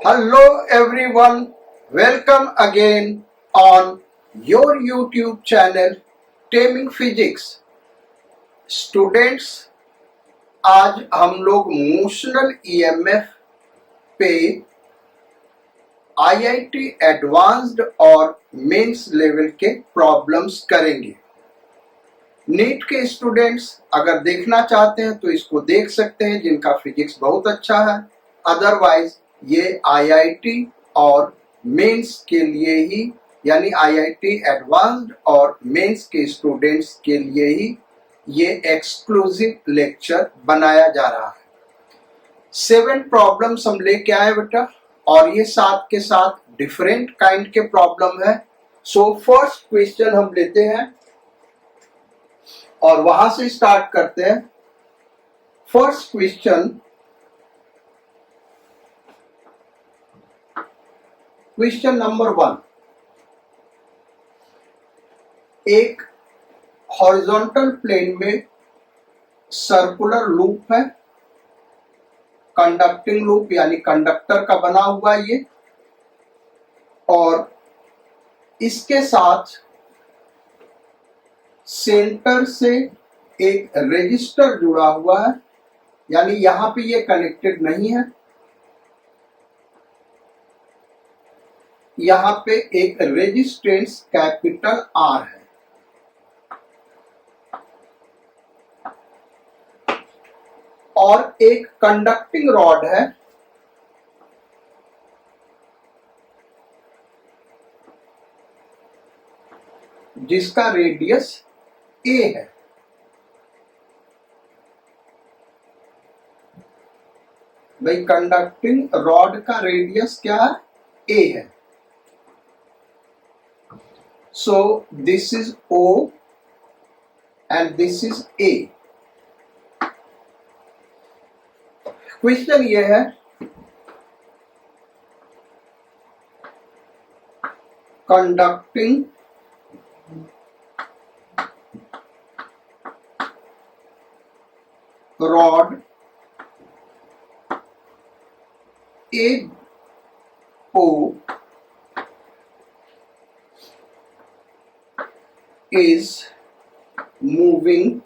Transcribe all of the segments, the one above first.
Hello everyone, welcome again on your YouTube channel Taming Physics। Students, आज हम लोग motional EMF पे IIT advanced और मेंस लेवल के प्रॉब्लम्स करेंगे। नीट के स्टूडेंट्स अगर देखना चाहते हैं तो इसको देख सकते हैं जिनका फिजिक्स बहुत अच्छा है। अदरवाइज ये आईआईटी और मेंस के लिए ही, यानी आईआईटी एडवांस्ड और मेंस के स्टूडेंट्स के लिए ही ये एक्सक्लूसिव लेक्चर बनाया जा रहा है। 7 प्रॉब्लम्स हम लेके आए बेटा, और ये साथ के साथ डिफरेंट काइंड के प्रॉब्लम है। सो फर्स्ट क्वेश्चन हम लेते हैं और वहां से स्टार्ट करते हैं। First question number 1। एक हॉरिजॉन्टल प्लेन में सर्कुलर लूप है, कंडक्टिंग लूप यानी कंडक्टर का बना हुआ ये, और इसके साथ सेंटर से एक रेजिस्टर जुड़ा हुआ है, यानी यहां पे ये कनेक्टेड नहीं है। यहां पे एक रेजिस्टेंस कैपिटल आर है। और एक कंडक्टिंग रॉड है जिसका रेडियस ए है। भाई कंडक्टिंग रॉड का रेडियस क्या है? ए है। So this is O and this is A. Question ये है, conducting rod AO is moving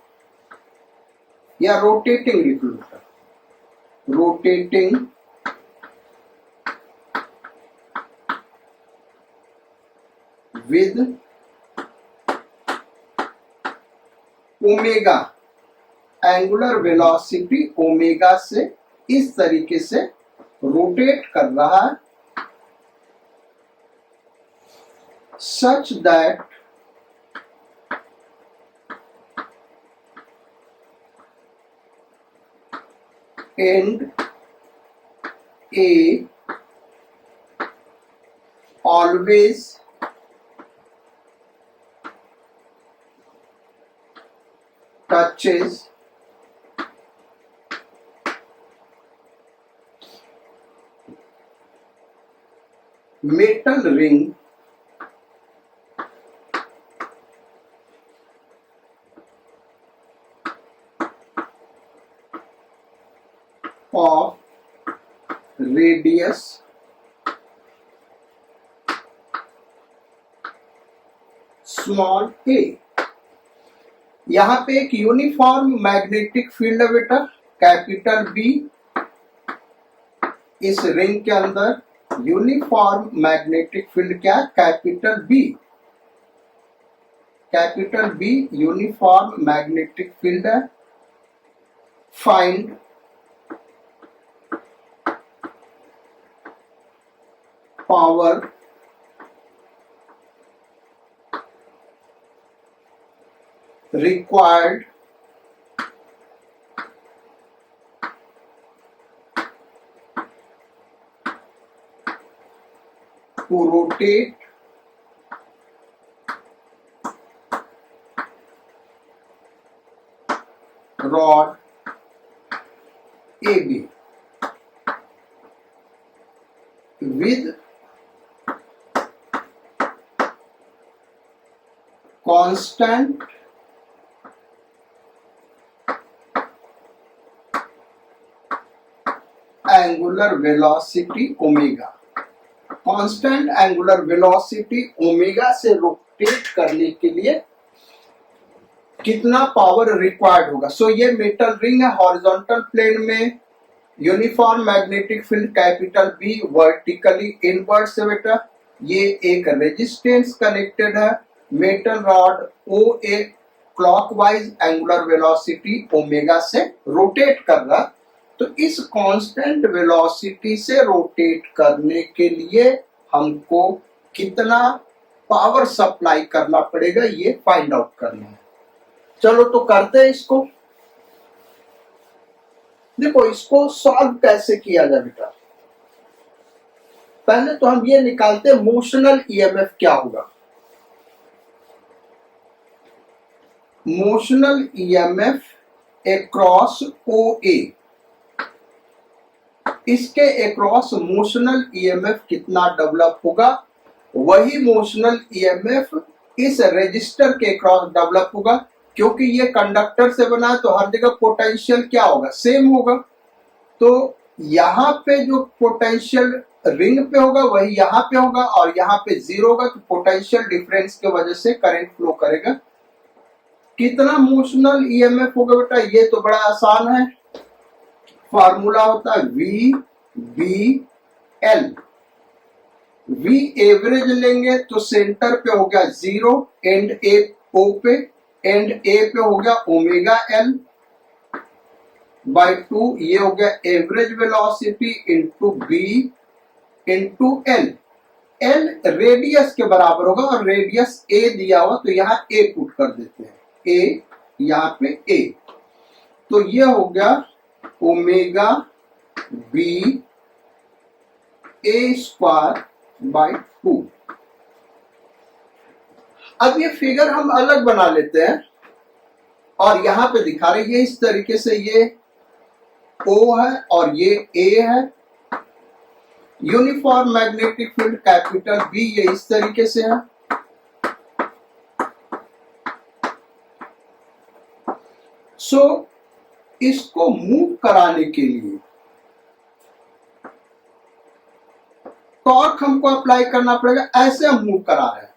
या rotating लिख लो, rotating with omega, angular velocity omega से इस तरीके से रोटेट कर रहा है, such that end A always touches metal ring of radius small a। यहां पे एक यूनिफॉर्म मैग्नेटिक फील्ड है बेटा, कैपिटल बी। इस रिंग के अंदर यूनिफॉर्म मैग्नेटिक फील्ड क्या है? Capital B. Capital B uniform magnetic field है। Find power required to rotate rod AB with constant angular velocity omega, constant angular velocity omega से rotate करने के लिए कितना पावर रिक्वायर्ड होगा। सो ये मेटल रिंग है, हॉरिजॉन्टल प्लेन में uniform magnetic field capital B, vertically inward से बेटा ये एक रेजिस्टेंस कनेक्टेड है, metal rod O A clockwise angular velocity omega से रोटेट कर रहा। तो इस कांस्टेंट वेलोसिटी से रोटेट करने के लिए हमको कितना पावर सप्लाई करना पड़ेगा ये फाइंड आउट करना है। चलो तो करते हैं इसको। देखो इसको सॉल्व कैसे किया जाए बेटा, पहले तो हम ये निकालते हैं मोशनल ईएमएफ क्या होगा। मोशनल ईएमएफ अक्रॉस ओ ए, इसके अक्रॉस मोशनल ईएमएफ कितना डेवलप होगा, वही मोशनल ईएमएफ इस रजिस्टर के अक्रॉस डेवलप होगा। क्योंकि ये कंडक्टर से बना है तो हर जगह पोटेंशियल क्या होगा, सेम होगा। तो यहाँ पे जो पोटेंशियल रिंग पे होगा वही यहाँ पे होगा, और यहाँ पे जीरो होगा, तो पोटेंशियल डिफरेंस के वजह से करंट फ्लो करेगा। कितना मोशनल ईएमएफ होगा बेटा, ये तो बड़ा आसान है, फार्मूला होता है V B L. V average लेंगे तो सेंटर पे हो गया जीरो, एंड ए ओ पे, एंड ए पे हो गया ओमेगा एल बाय 2, ये हो गया average velocity into B into L. L radius के बराबर होगा और रेडियस ए दिया हुआ तो यहाँ ए पुट कर देते हैं, ए यहाँ पे ए, तो ये हो गया omega B A square by 2। अब ये फिगर हम अलग बना लेते हैं और यहां पे दिखा रहे ये इस तरीके से, ये O है और ये A है। Uniform magnetic field capital B ये इस तरीके से है। सो इसको मूव कराने के लिए टॉर्क हमको अप्लाई करना पड़ेगा, ऐसे हम मूव करा रहे हैं।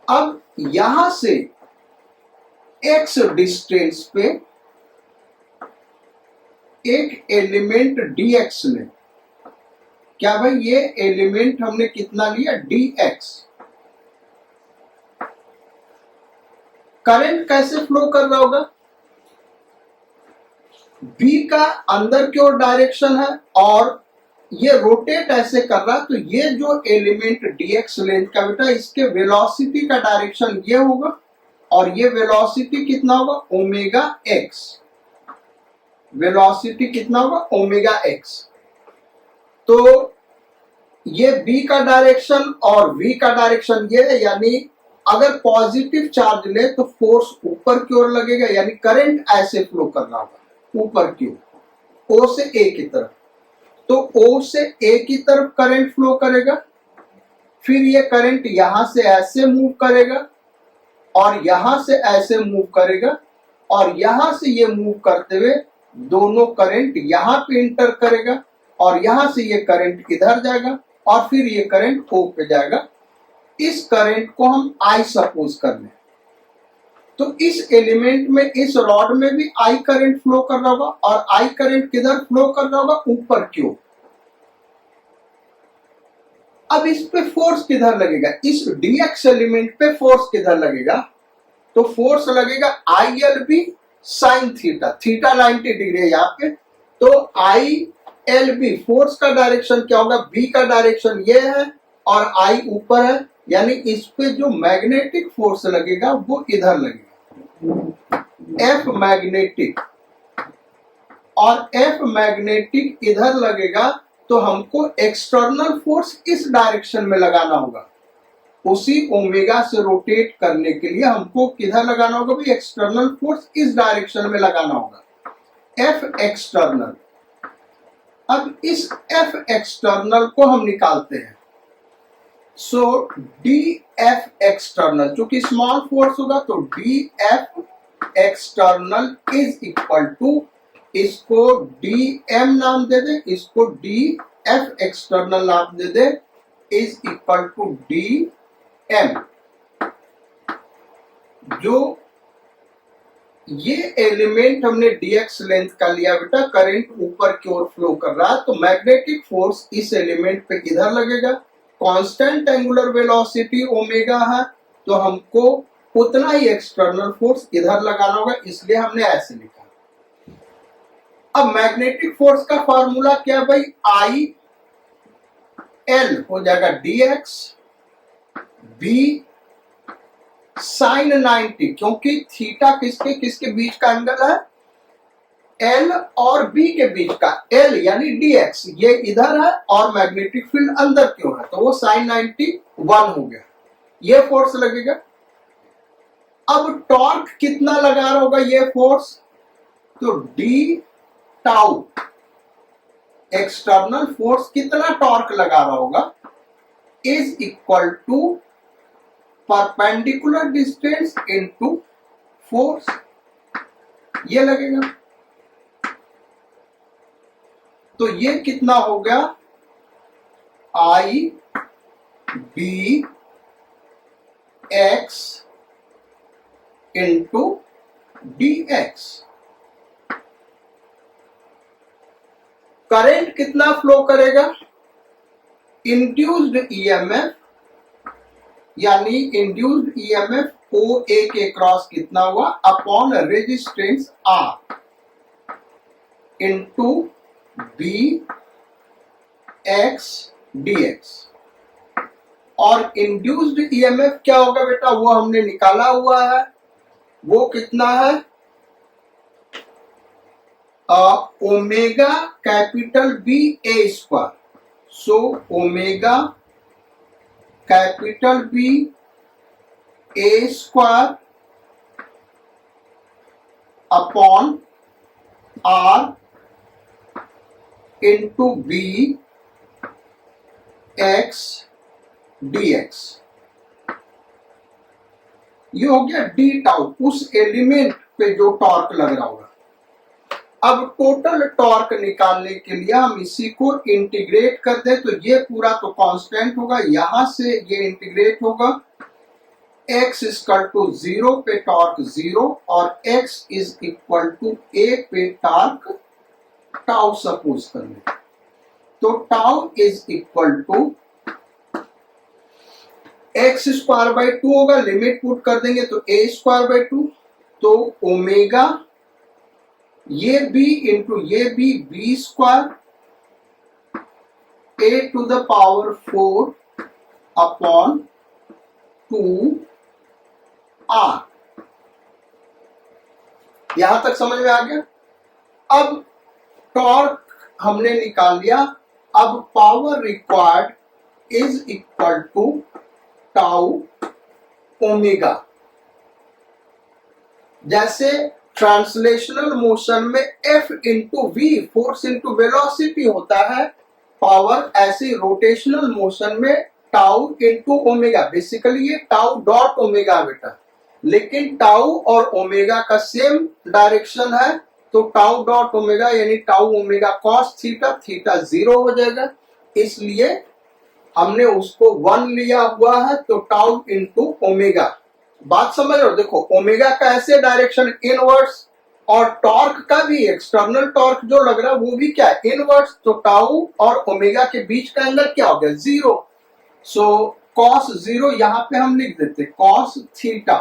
अब यहां से x डिस्टेंस पे एक एलिमेंट dx ले, क्या भाई ये एलिमेंट हमने कितना लिया dx। करंट कैसे फ्लो कर रहा होगा, B का अंदर की ओर डायरेक्शन है और ये रोटेट ऐसे कर रहा है, तो ये जो एलिमेंट dx लेंथ का बेटा इसके वेलोसिटी का डायरेक्शन ये होगा, और ये वेलोसिटी कितना होगा ओमेगा x, वेलोसिटी कितना होगा ओमेगा x। तो ये b का डायरेक्शन और v का डायरेक्शन ये है, यानी अगर पॉजिटिव चार्ज ले तो फोर्स ऊपर की ओर लगेगा, यानी करंट ऐसे फ्लो कर रहा होगा ऊपर की ओर, O से A की तरफ। तो O से A की तरफ करंट फ्लो करेगा, फिर ये करंट यहां से ऐसे मूव करेगा और यहां से ऐसे मूव करेगा, और यहां से ये मूव करते हुए दोनों करंट यहां पे इंटर करेगा, और यहां से ये करंट इधर जाएगा और फिर ये करंट O पे जाएगा। इस करंट को हम I सपोज कर लें, तो इस एलिमेंट में, इस रॉड में भी I करंट फ्लो कर रहा होगा, और I करंट किधर फ्लो कर रहा होगा ऊपर की ओर। अब इस पे फोर्स किधर लगेगा, इस dx एलिमेंट पे फोर्स किधर लगेगा, तो फोर्स लगेगा ILB sine theta, theta 90 degree है यहाँ पे, तो ILB फोर्स का डायरेक्शन क्या होगा, B का डायरेक्शन ये है और I ऊपर है, यानी इस पे जो मैग्नेटिक फोर्स लगेगा वो इधर लगेगा, F मैग्नेटिक, और F मैग्नेटिक इधर लगेगा, तो हमको एक्सटर्नल फोर्स इस डायरेक्शन में लगाना होगा। उसी ओमेगा से रोटेट करने के लिए हमको किधर लगाना होगा भाई, एक्सटर्नल फोर्स इस डायरेक्शन में लगाना होगा, F एक्सटर्नल। अब इस F एक्सटर्नल को हम निकालते हैं। सो DF एक्सटर्नल, चूंकि स्मॉल फोर्स होगा तो DF external is equal to इसको डी एम नाम दे दे, इसको डी एफ एक्सटर्नल नाम दे दे, is equal to D M. जो ये एलिमेंट हमने dx लेंथ का लिया बेटा, करंट ऊपर की ओर फ्लो कर रहा है, तो मैग्नेटिक फोर्स इस एलिमेंट पे किधर लगेगा, कांस्टेंट एंगुलर वेलोसिटी ओमेगा है, तो हमको उतना ही एक्सटर्नल फोर्स इधर लगाना होगा, इसलिए हमने ऐसे लिखा। अब मैग्नेटिक फोर्स का फॉर्मूला क्या भाई, आई एल हो जाएगा dx b साइन 90, क्योंकि थीटा किसके किसके बीच का एंगल है, L और B के बीच का, L यानी dx ये इधर है और मैग्नेटिक फील्ड अंदर क्यों है, तो वो साइन 91 हो गया, ये फोर्स लगेगा। अब टॉर्क कितना लगा रहा होगा ये फोर्स, तो d टाउ एक्सटर्नल फोर्स कितना टॉर्क लगा रहा होगा, is equal to perpendicular distance into force, ये लगेगा। तो ये कितना हो गया, I B X into D X. Current कितना फ्लो करेगा, इंड्यूस्ड ईएमएफ यानी इंड्यूस्ड ईएमएफ ओ ए के क्रॉस कितना हुआ, upon resistance R into B X D X. और इंड्यूस्ड ईएमएफ क्या होगा बेटा, वो हमने निकाला हुआ है, वो कितना है, omega capital B A square. So omega capital B A square upon R into B X D X. ये हो गया डी टाउ, उस एलिमेंट पे जो टॉर्क लग रहा होगा। अब टोटल टॉर्क निकालने के लिए हम इसी को इंटीग्रेट कर दें, तो ये पूरा तो कांस्टेंट होगा, यहां से ये इंटीग्रेट होगा, x इक्वल टू 0 पे टॉर्क 0 और x is equal to a पे टॉर्क टाउ सपोज कर ले, तो tau is equal to x square by 2 होगा, लिमिट पुट कर देंगे तो a स्क्वायर बाई 2, तो ओमेगा ये b इंटू ये b square a to the power 4 upon 2 r। यहां तक समझ में आ गया। अब टॉर्क हमने निकाल लिया, अब power required is equal to tau omega. जैसे ट्रांसलेशनल मोशन में F into V force into velocity होता है पावर, ऐसे रोटेशनल मोशन में टाउ इंटू ओमेगा, बेसिकली ये टाउ डॉट ओमेगा बेटा, लेकिन टाउ और ओमेगा का सेम डायरेक्शन है, तो टाउ डॉट ओमेगा यानी tau omega cos theta, theta 0 हो जाएगा, इसलिए हमने उसको 1 लिया हुआ है, तो टाउ इंटू ओमेगा। बात समझ रहे हो, देखो ओमेगा का ऐसे डायरेक्शन इनवर्स, और टॉर्क का भी एक्सटर्नल टॉर्क जो लग रहा है वो भी क्या है, इनवर्स, तो टाउ और ओमेगा के बीच का एंगल क्या हो गया, 0। सो कॉस 0 यहां पे हम लिख देते कॉस थीटा।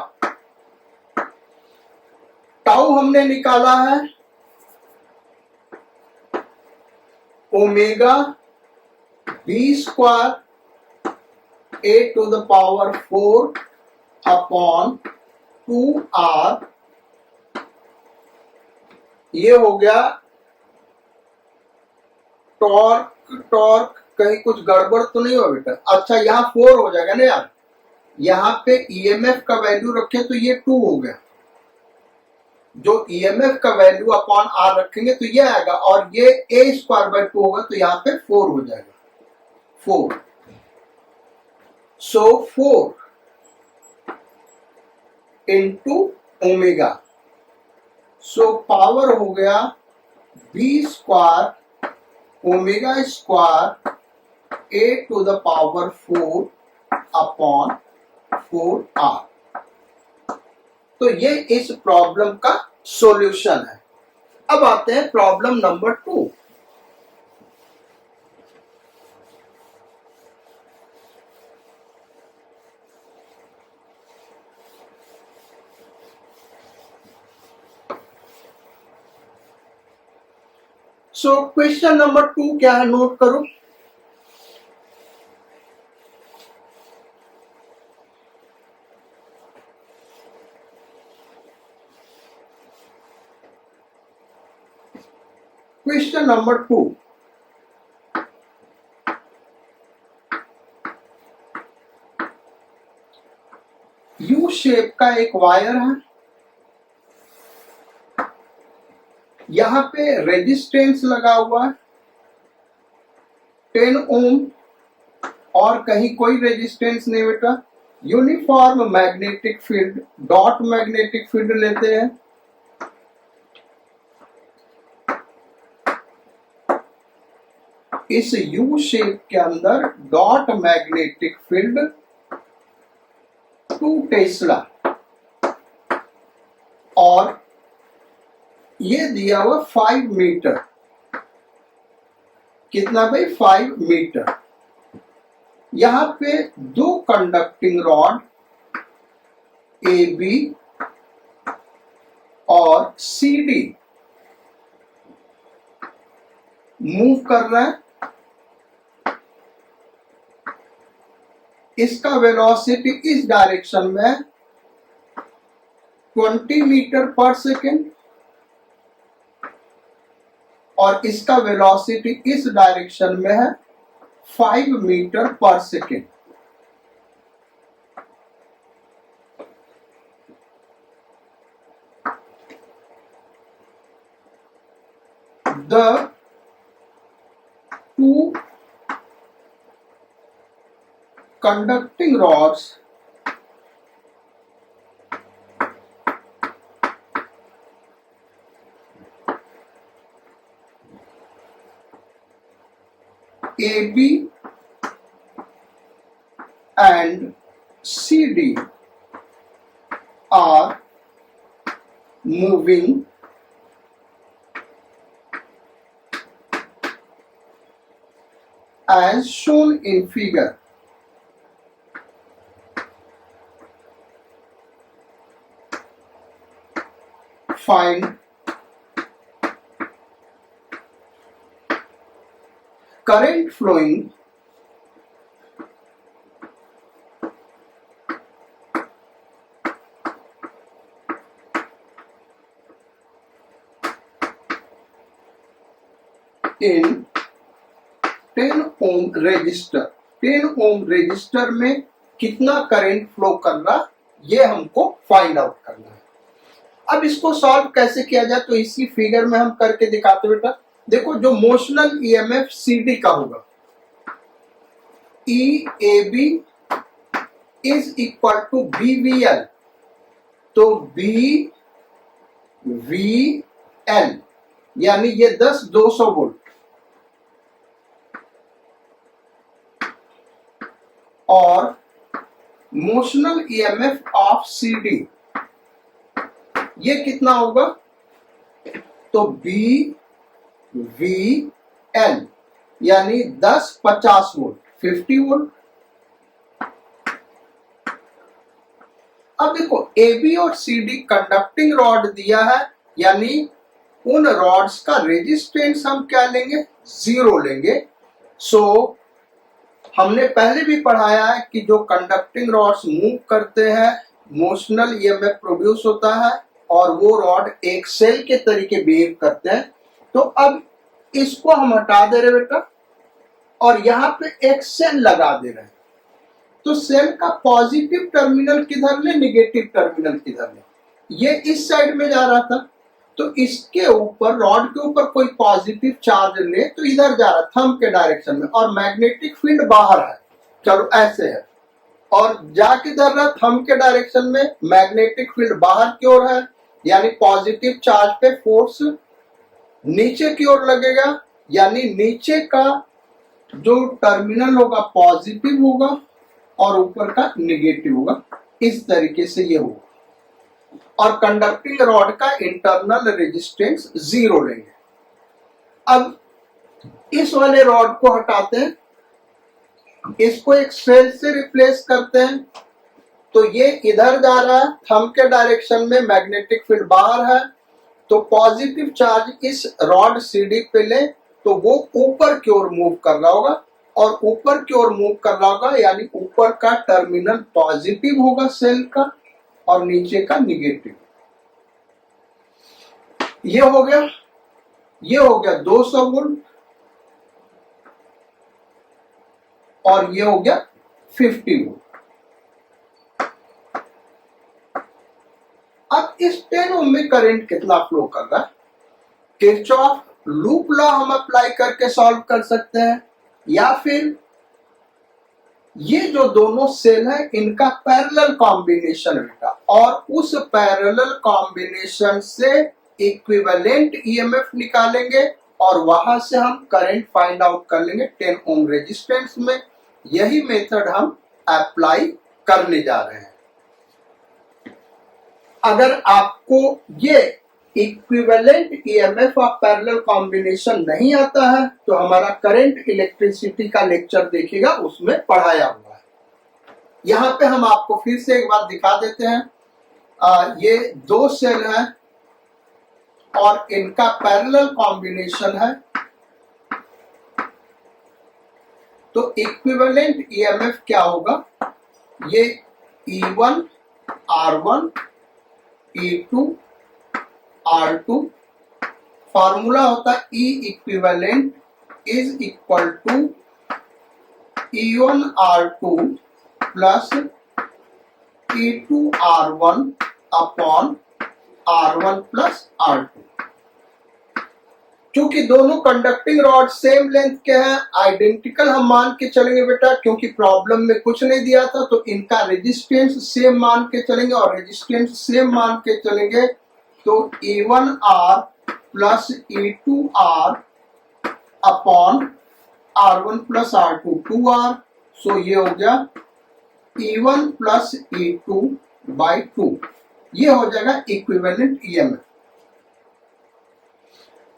टाउ हमने निकाला है omega B square A to the power 4 upon 2r। ये हो गया टॉर्क। टॉर्क कहीं कुछ गड़बड़ तो नहीं हो बेटा, अच्छा यहाँ 4 हो जाएगा ना यार, यहाँ पे ईएमएफ का वैल्यू रखे तो ये 2 हो गया, जो ईएमएफ का वैल्यू अपॉन आर रखेंगे तो ये आएगा, और ये a स्क्वायर बाई 2 होगा, तो यहाँ पे 4 हो जाएगा, 4। So 4 into omega, so power हो गया B square omega square A to the power 4 upon 4r। तो ये इस प्रॉब्लम का सॉल्यूशन है। अब आते हैं problem number 2। So question number 2 क्या है, नोट करो। क्वेश्चन नंबर 2, यू शेप का एक वायर है, यहां पे रेजिस्टेंस लगा हुआ है 10 ओम और कहीं कोई रेजिस्टेंस नहीं बेटा। Uniform magnetic field, dot magnetic field लेते हैं। इस यू शेप के अंदर डॉट मैग्नेटिक फील्ड 2 टेस्ला और ये दिया हुआ 5 मीटर। कितना भाई? 5 मीटर। यहां पे 2 कंडक्टिंग रॉड ए बी और सी डी मूव कर रहे हैं। इसका वेलोसिटी इस डायरेक्शन में 20 मीटर पर सेकेंड और इसका वेलोसिटी इस डायरेक्शन में है 5 मीटर पर second. The 2 conducting rods AB and CD are moving as shown in figure. Find current flowing in 10 ohm resistor. 10 ohm resistor में कितना करंट फ्लो कर रहा, ये हमको फाइंड आउट करना है। अब इसको सॉल्व कैसे किया जाए, तो इसी फिगर में हम करके दिखाते बेटा। देखो, जो मोशनल ईएमएफ सीडी का होगा, E A B is equal to B V L, तो बी वी एल यानी ये 10-200 वोल्ट और मोशनल ईएमएफ ऑफ सीडी ये कितना होगा, तो बी वी एल यानी 10-50 वोल्ट, 50 वोल्ट। अब देखो, ए बी और सी डी कंडक्टिंग रॉड दिया है, यानी उन रॉड्स का रेजिस्टेंस हम क्या लेंगे, 0 लेंगे। सो हमने पहले भी पढ़ाया है कि जो कंडक्टिंग रॉड्स मूव करते हैं, मोशनल ईएमएफ प्रोड्यूस होता है और वो रॉड एक सेल के तरीके बिहेव करते हैं। तो अब इसको हम हटा दे रहे बेटा और यहाँ पे एक सेल लगा दे रहे हैं। तो सेल का पॉजिटिव टर्मिनल किधर ले, निगेटिव टर्मिनल किधर ले, ये इस साइड में जा रहा था, तो इसके ऊपर, रॉड के ऊपर कोई पॉजिटिव चार्ज ले तो इधर जा रहा है थंब के डायरेक्शन में, और मैग्नेटिक फील्ड बाहर है, चलो ऐसे है, और जा किधर रहा, थंब के डायरेक्शन में, मैग्नेटिक फील्ड बाहर की ओर है, यानी पॉजिटिव चार्ज पे फोर्स नीचे की ओर लगेगा, यानी नीचे का जो टर्मिनल होगा पॉजिटिव होगा और ऊपर का निगेटिव होगा। इस तरीके से ये होगा और कंडक्टिंग रॉड का इंटरनल रेजिस्टेंस 0 लेंगे। अब इस वाले रॉड को हटाते हैं, इसको एक सेल से रिप्लेस करते हैं, तो ये इधर जा रहा है, थंब के डायरेक्शन में मैग्नेटिक फील्ड बाहर है, तो पॉजिटिव चार्ज इस रॉड सीडी पे ले तो वो ऊपर की ओर मूव कर रहा होगा और ऊपर की ओर मूव कर रहा होगा, यानी ऊपर का टर्मिनल पॉजिटिव होगा सेल का और नीचे का निगेटिव। ये हो गया 200 वोल्ट और ये हो गया 50 वोल्ट। अब इस 10 ओम में करंट कितना फ्लो कर रहा है? किरचॉफ लूप लॉ हम अप्लाई करके सॉल्व कर सकते हैं, या फिर ये जो दोनों सेल है इनका पैरेलल कॉम्बिनेशन बेटा, और उस पैरेलल कॉम्बिनेशन से इक्विवेलेंट ईएमएफ निकालेंगे और वहां से हम करंट फाइंड आउट कर लेंगे 10 ओम रेजिस्टेंस में। यही मेथड हम अप्लाई करने जा रहे हैं। अगर आपको ये इक्विवेलेंट ईएमएफ और पैरेलल कॉम्बिनेशन नहीं आता है तो हमारा करंट इलेक्ट्रिसिटी का लेक्चर देखिएगा, उसमें पढ़ाया हुआ है। यहां पे हम आपको फिर से एक बार दिखा देते हैं। ये दो सेल है और इनका पैरेलल कॉम्बिनेशन है, तो इक्विवेलेंट ईएमएफ क्या होगा? ये E1 R1 E2 R2, formula होता है E equivalent is equal to E1 R2 plus E2 R1 upon R1 plus R2। क्योंकि दोनों कंडक्टिंग रॉड सेम लेंथ के हैं, आइडेंटिकल हम मान के चलेंगे बेटा, क्योंकि प्रॉब्लम में कुछ नहीं दिया था, तो इनका रेजिस्टेंस सेम मान के चलेंगे और रेजिस्टेंस सेम मान के चलेंगे, तो E1R plus E2R upon R1 plus R2 2R। सो ये हो गया E1 प्लस E2 बाई 2। ये हो जाएगा इक्विवेलेंट ईएमएफ।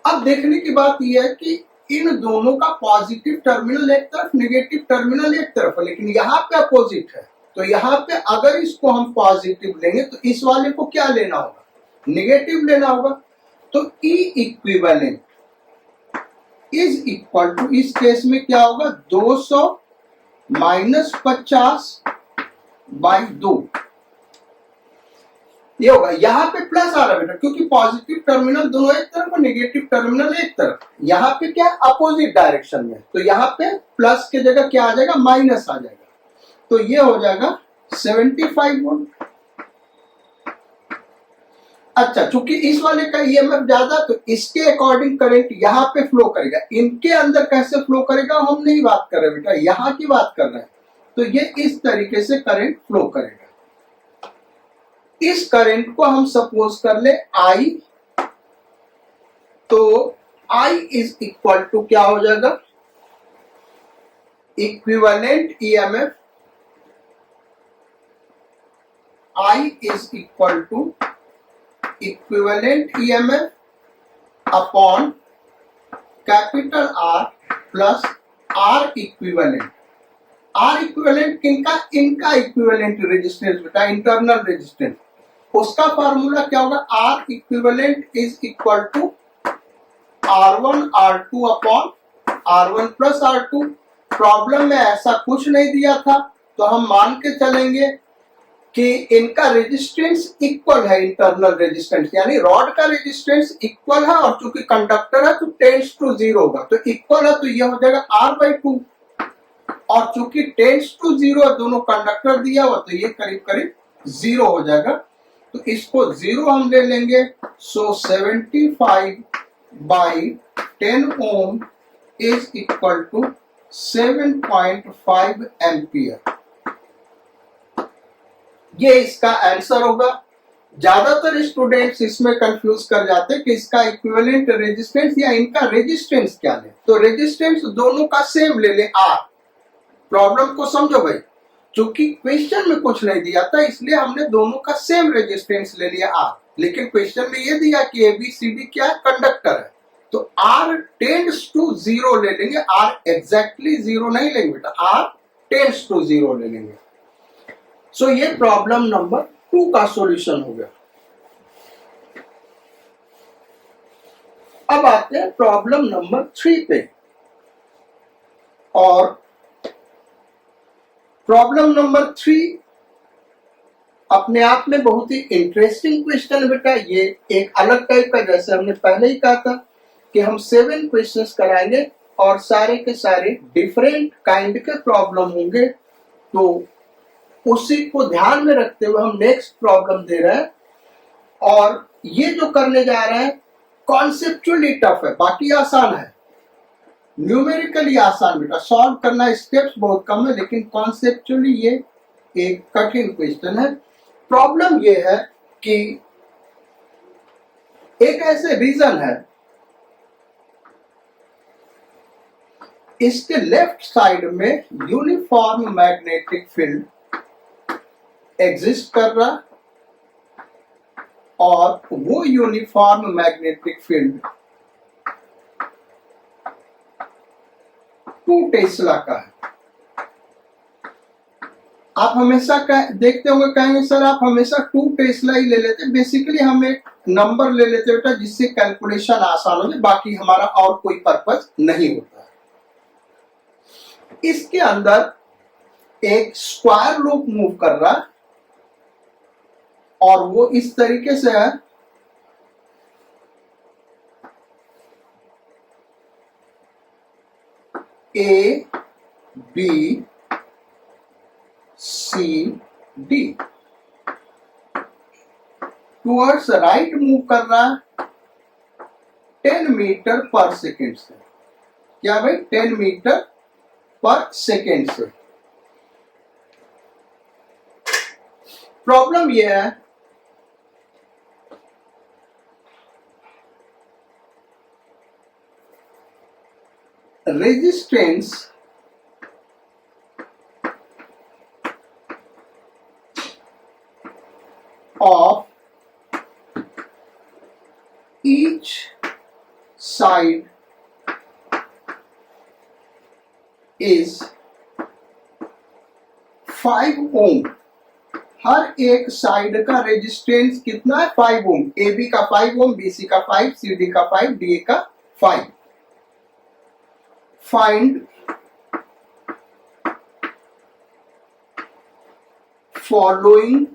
अब देखने की बात यह है कि इन दोनों का पॉजिटिव टर्मिनल एक तरफ, नेगेटिव टर्मिनल एक तरफ है, लेकिन यहाँ पे अपोजिट है। तो यहाँ पे अगर इसको हम पॉजिटिव लेंगे तो इस वाले को क्या लेना होगा? नेगेटिव लेना होगा। तो E equivalent is equal to, इस केस में क्या होगा? 200 माइनस 50 बाई 2। ये होगा, यहाँ पे प्लस आ रहा है बेटा, क्योंकि पॉजिटिव टर्मिनल दोनों एक तरफ और नेगेटिव टर्मिनल एक तरफ। यहाँ पे क्या, अपोजिट डायरेक्शन में, तो यहाँ पे प्लस की जगह क्या आ जाएगा? माइनस आ जाएगा। तो ये हो जाएगा 75 वोल्ट। अच्छा, चूंकि इस वाले का ईएमएफ ज्यादा, तो इसके अकॉर्डिंग करंट यहाँ पे फ्लो करेगा। इनके अंदर कैसे फ्लो करेगा हम नहीं बात कर रहे बेटा, यहाँ की बात कर रहे हैं। तो ये इस तरीके से करंट फ्लो करेगा। इस करंट को हम सपोज कर ले I, तो I इज इक्वल टू क्या हो जाएगा? Equivalent EMF I is equal to equivalent EMF upon capital R plus R equivalent. R equivalent किनका? इनका इक्विवेलेंट रेजिस्टेंस बेटा, इंटरनल रेजिस्टेंस। उसका फार्मूला क्या होगा? R equivalent is equal to R1 R2 upon R1 plus R2। Problem में ऐसा कुछ नहीं दिया था, तो हम मान के चलेंगे कि इनका रेजिस्टेंस इक्वल है, इंटरनल रेजिस्टेंस, यानी रॉड का रेजिस्टेंस इक्वल है, और चूंकि कंडक्टर है तो टेंड्स टू 0 होगा, तो इक्वल है, तो ये हो जाएगा R/2। और चूंकि टेंड्स टू 0 है, दोनों कंडक्टर दिया हुआ, तो ये करीब करीब 0 हो जाएगा। तो इसको 0 हम ले लेंगे। So 75 by 10 ohm is equal to 7.5 ampere. ये इसका आंसर होगा। ज्यादातर स्टूडेंट्स इसमें कंफ्यूज कर जाते हैं कि इसका इक्विवेलेंट रेजिस्टेंस या इनका रेजिस्टेंस क्या ले। तो रेजिस्टेंस दोनों का सेम ले ले आर। प्रॉब्लम को समझो भाई, चूंकि क्वेश्चन में कुछ नहीं दिया था इसलिए हमने दोनों का सेम रेजिस्टेंस ले लिया आर, लेकिन क्वेश्चन में ये दिया कि एबीसीडी क्या है, कंडक्टर है, तो आर टेंड्स टू जीरो ले लेंगे, आर एग्जैक्टली जीरो नहीं लेंगे बेटा, आर टेंड्स टू जीरो ले लेंगे। सो ये प्रॉब्लम नंबर 2 का सॉल्यूशन हो गया। अब आते हैं प्रॉब्लम नंबर 3 पे, और प्रॉब्लम नंबर 3 अपने आप में बहुत ही इंटरेस्टिंग क्वेश्चन है बेटा। ये एक अलग टाइप का, जैसे हमने पहले ही कहा था कि हम 7 क्वेश्चंस कराएंगे और सारे के सारे डिफरेंट काइंड के प्रॉब्लम होंगे। तो उसी को ध्यान में रखते हुए हम नेक्स्ट प्रॉब्लम दे रहे हैं, और ये जो करने जा रहे हैं कॉन्सेप्चुअली टफ है, बाकी आसान है। न्यूमेरिकली आसान बेटा, सॉल्व करना स्टेप्स बहुत कम है, लेकिन कॉन्सेप्चुअली ये एक कठिन क्वेश्चन है। प्रॉब्लम ये है कि एक ऐसे रीजन है, इसके लेफ्ट साइड में यूनिफॉर्म मैग्नेटिक फील्ड एग्जिस्ट कर रहा, और वो यूनिफॉर्म मैग्नेटिक फील्ड 2 टेस्ला का है। आप हमेशा देखते होंगे, कहेंगे सर आप हमेशा 2 टेस्ला ही ले लेते। बेसिकली हम एक नंबर ले लेते बेटा जिससे कैलकुलेशन आसान हो जाए, बाकी हमारा और कोई पर्पस नहीं होता है। इसके अंदर एक स्क्वायर लूप मूव कर रहा है, और वो इस तरीके से है, A B C D, towards right move कर रहा है 10 मीटर पर सेकेंड से। क्या भाई, 10 मीटर पर सेकेंड से। प्रॉब्लम यह है resistance of each side is 5 ओम। हर एक साइड का रेजिस्टेंस कितना है, 5 ओम। ए बी का 5 ओम, बी सी का 5, सी डी का 5, डी ए का 5। Find following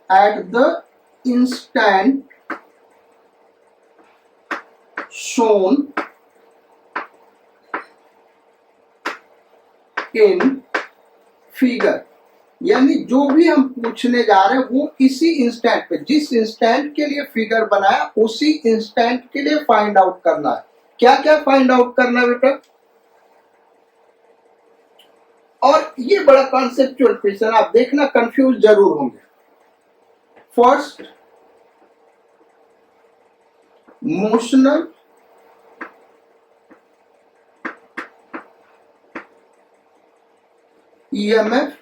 at the instant shown in figure। यानी जो भी हम पूछने जा रहे हैं वो इसी इंस्टेंट पे, जिस इंस्टेंट के लिए फिगर बनाया उसी इंस्टेंट के लिए फाइंड आउट करना है। क्या क्या फाइंड आउट करना है बेटा, और ये बड़ा कॉन्सेप्चुअल क्वेश्चन, आप देखना कंफ्यूज जरूर होंगे। First, motional EMF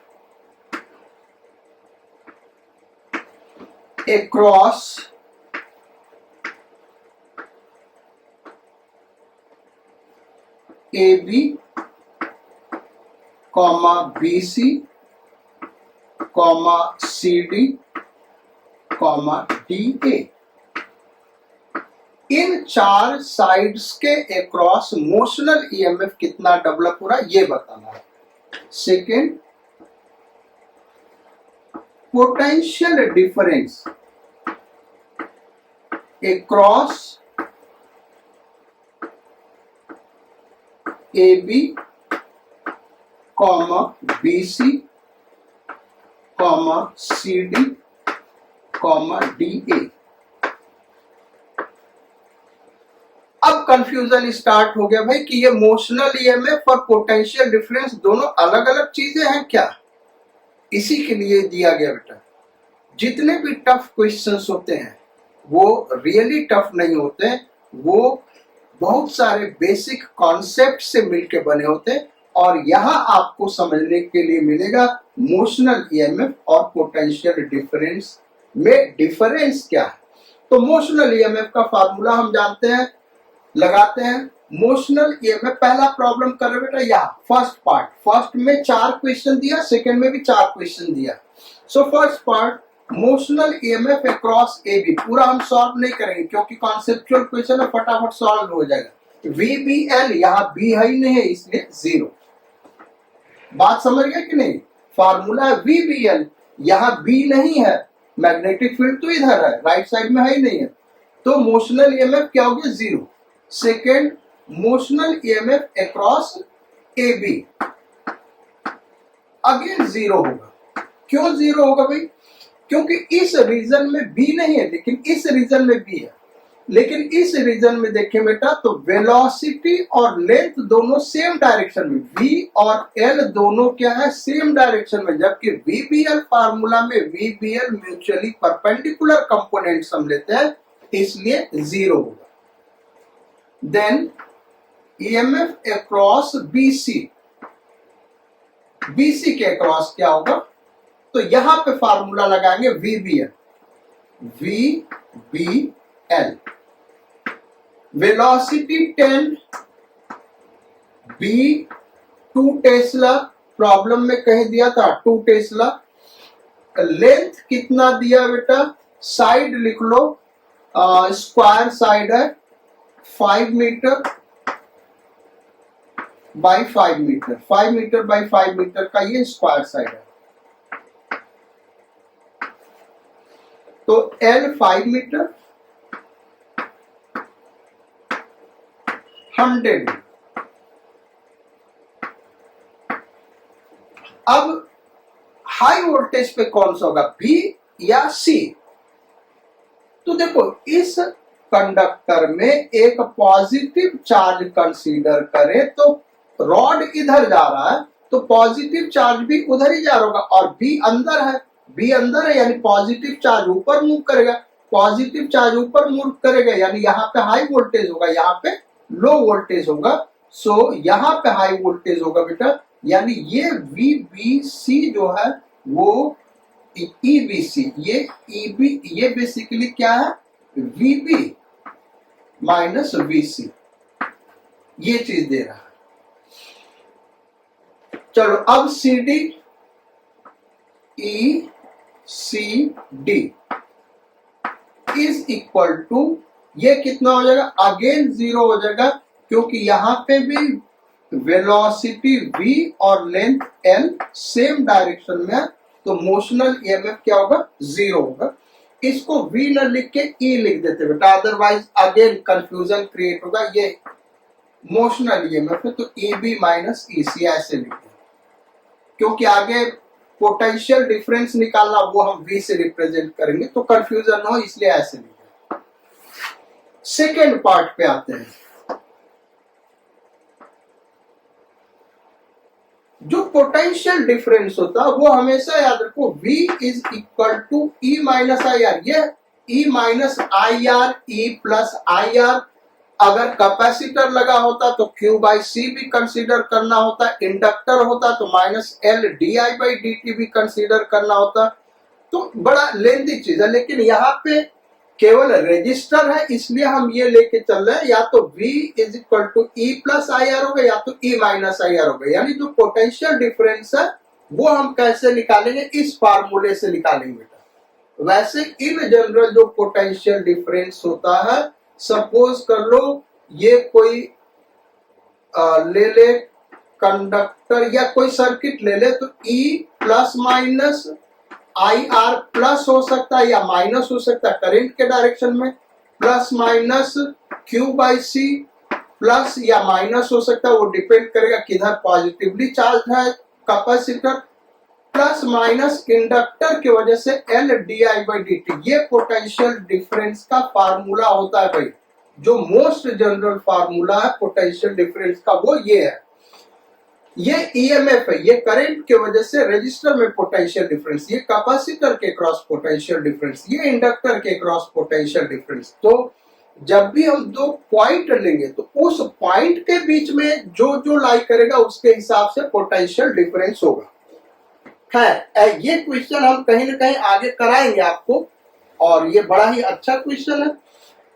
across AB, BC, CD, DA। इन 4 साइड्स के अक्रॉस मोशनल ईएमएफ कितना डेवलप हो रहा है ये बताना है। Second, potential difference across AB, BC, CD, DA। Confusion start हो गया भाई कि ये मोशनल ईएमएफ और पोटेंशियल डिफरेंस दोनों अलग अलग चीजें हैं क्या। इसी के लिए दिया गया बेटा, जितने भी टफ क्वेश्चंस होते हैं वो रियली टफ नहीं होते, वो बहुत सारे बेसिक कॉन्सेप्ट से मिलके बने होते हैं। और यहाँ आपको समझने के लिए मिलेगा मोशनल ईएमएफ और पोटेंशियल डिफरेंस में डिफरेंस क्या है। तो मोशनल ईएमएफ का फार्मूला हम जानते हैं, लगाते हैं। मोशनल ईएमएफ पहला प्रॉब्लम कर रहे बेटा, यहाँ फर्स्ट पार्ट, फर्स्ट में 4 क्वेश्चन दिया, सेकंड में भी 4 क्वेश्चन दिया। So first part, motional EMF across A B, पूरा हम सॉल्व नहीं करेंगे क्योंकि कॉन्सेप्चुअल क्वेश्चन है, फटाफट सॉल्व हो जाएगा। VBL, यहाँ बी है ही नहीं है इसलिए 0। बात समझ गए कि नहीं। फार्मूला है VBL, यहाँ बी नहीं है, मैग्नेटिक फील्ड तो इधर है, राइट साइड में है ही नहीं है, तो मोशनल ईएमएफ क्या हो गया 0। Second, motional EMF across A B, again 0 होगा। क्यों 0 होगा भाई, क्योंकि इस रीजन में बी नहीं है लेकिन इस रीजन में बी है। लेकिन इस रीजन में देखें बेटा तो वेलोसिटी और लेंथ दोनों सेम डायरेक्शन में, v और l दोनों क्या है, सेम डायरेक्शन में, जबकि VBL फार्मूला में VBL म्यूचुअली परपेंडिकुलर कंपोनेंट्स हम लेते हैं इसलिए 0 होगा। Then EMF across BC, BC के अक्रॉस क्या होगा, तो यहां पे फार्मूला लगाएंगे VBL, VBL velocity 10, B 2 tesla, problem में कह दिया था 2 टेस्ला। लेंथ कितना दिया बेटा, साइड लिख लो, स्क्वायर साइड है 5 metre by 5 metre, 5 metre by 5 metre का ये स्क्वायर साइड है। तो L 5 मीटर, 100। अब हाई वोल्टेज पे कौन सा होगा, B या C। तो देखो इस कंडक्टर में एक पॉजिटिव चार्ज कंसीडर करें तो रॉड इधर जा रहा है तो पॉजिटिव चार्ज भी उधर ही जा रहा होगा, और B अंदर है, B अंदर है यानी पॉजिटिव चार्ज ऊपर मूव करेगा, पॉजिटिव चार्ज ऊपर मूव करेगा यानी यहाँ पे हाई वोल्टेज होगा, यहाँ पे लो वोल्टेज होगा। सो यहाँ पे हाई वोल्टेज होगा बेटा, यानी ये VBC जो है वो EBC, ये EB, ये बेसिकली क्या है VB माइनस VC, ये चीज दे रहा है। चलो अब CD, ECD is equal to, ये कितना हो जाएगा, अगेन 0 हो जाएगा क्योंकि यहां पे भी वेलोसिटी V और लेंथ L सेम डायरेक्शन में है, तो मोशनल ईएमएफ क्या होगा 0 होगा। इसको V न लिख के E लिख देते बेटा, अदरवाइज अगेन कंफ्यूजन क्रिएट होगा। ये मोशनल ईएमएफ है तो EB माइनस EC ऐसे लिखते हैं, क्योंकि आगे पोटेंशियल डिफरेंस निकालना वो हम V से रिप्रेजेंट करेंगे तो कंफ्यूजन हो, इसलिए ऐसे लिखते हैं। सेकेंड पार्ट पे आते हैं। जो पोटेंशियल डिफरेंस होता है वो हमेशा याद रखो, V is equal to E minus I R. ये E minus I R, E plus I R, अगर कैपेसिटर लगा होता तो Q बाई C भी कंसीडर करना होता, इंडक्टर होता तो minus L DI by DT भी कंसीडर करना होता। तो बड़ा लेंथी चीज है, लेकिन यहाँ पे केवल रेजिस्टर है इसलिए हम ये लेके चल रहे हैं, या तो V is equal to E plus I R होगा या तो E माइनस आई आर होगा। यानी जो पोटेंशियल डिफरेंस है वो हम कैसे निकालेंगे, इस फार्मूले से निकालेंगे बेटा। वैसे इन जनरल जो पोटेंशियल डिफरेंस होता है, सपोज कर लो ये कोई ले ले कंडक्टर या कोई सर्किट ले ले, तो E plus minus I are plus हो सकता है या माइनस हो सकता है, करंट के डायरेक्शन में plus minus Q by C plus या माइनस हो सकता है, वो डिपेंड करेगा किधर पॉजिटिवली चार्ज है कैपेसिटर, प्लस माइनस इंडक्टर की वजह से L DI बाई DT। ये पोटेंशियल डिफरेंस का फार्मूला होता है भाई। जो मोस्ट जनरल फार्मूला है पोटेंशियल डिफरेंस का वो ये है, ये ईएमएफ है, ये करंट के वजह से रजिस्टर में पोटेंशियल डिफरेंस, ये कैपेसिटर के क्रॉस पोटेंशियल डिफरेंस, ये इंडक्टर के क्रॉस पोटेंशियल डिफरेंस। तो जब भी हम दो पॉइंट लेंगे तो उस पॉइंट के बीच में जो जो लाई करेगा उसके हिसाब से पोटेंशियल डिफरेंस होगा। है ये क्वेश्चन हम कहीं ना कहीं आगे कराएंगे आपको, और ये बड़ा ही अच्छा क्वेश्चन है।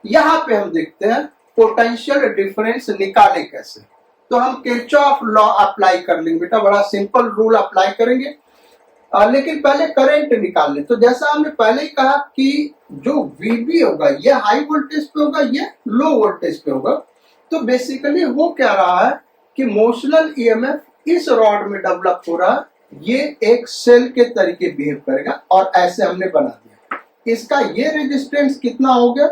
यहाँ पे हम देखते हैं पोटेंशियल डिफरेंस निकाले कैसे। तो हम किरचॉफ लॉ अप्लाई कर लेंगे बेटा, बड़ा सिंपल रूल अप्लाई करेंगे। लेकिन पहले करंट निकाल लें। तो जैसा हमने पहले ही कहा कि जो VB होगा ये हाई वोल्टेज पे होगा, ये लो वोल्टेज पे होगा। तो बेसिकली वो कह रहा है कि मोशनल EMF इस रॉड में डेवलप हो रहा है, ये एक सेल के तरीके बिहेव करेगा, और ऐसे हमने बना दिया। इसका ये रेजिस्टेंस कितना हो गया,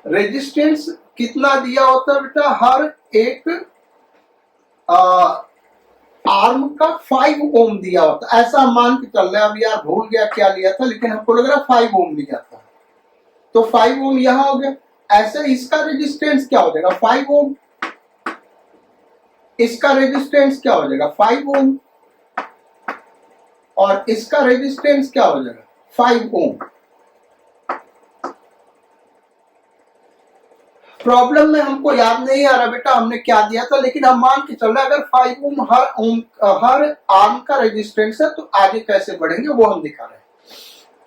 रेजिस्टेंस कितना दिया होता है बेटा, हर एक आर्म का 5 ओम दिया होता है। ऐसा मान के चल रहे हैं, अब यार भूल गया क्या लिया था, लेकिन हमको लग रहा 5 ओम लिया था। तो 5 ओम यहां हो गया। ऐसे इसका रेजिस्टेंस क्या हो जाएगा 5 ओम, इसका रेजिस्टेंस क्या हो जाएगा 5 ओम, और इसका रेजिस्टेंस क्या हो जाएगा 5 ओम। प्रॉब्लम में हमको याद नहीं आ रहा बेटा हमने क्या दिया था, लेकिन हम मान के चल रहे अगर 5 ओम हर आर्म का रेजिस्टेंस है तो आगे कैसे बढ़ेंगे वो हम दिखा रहे हैं।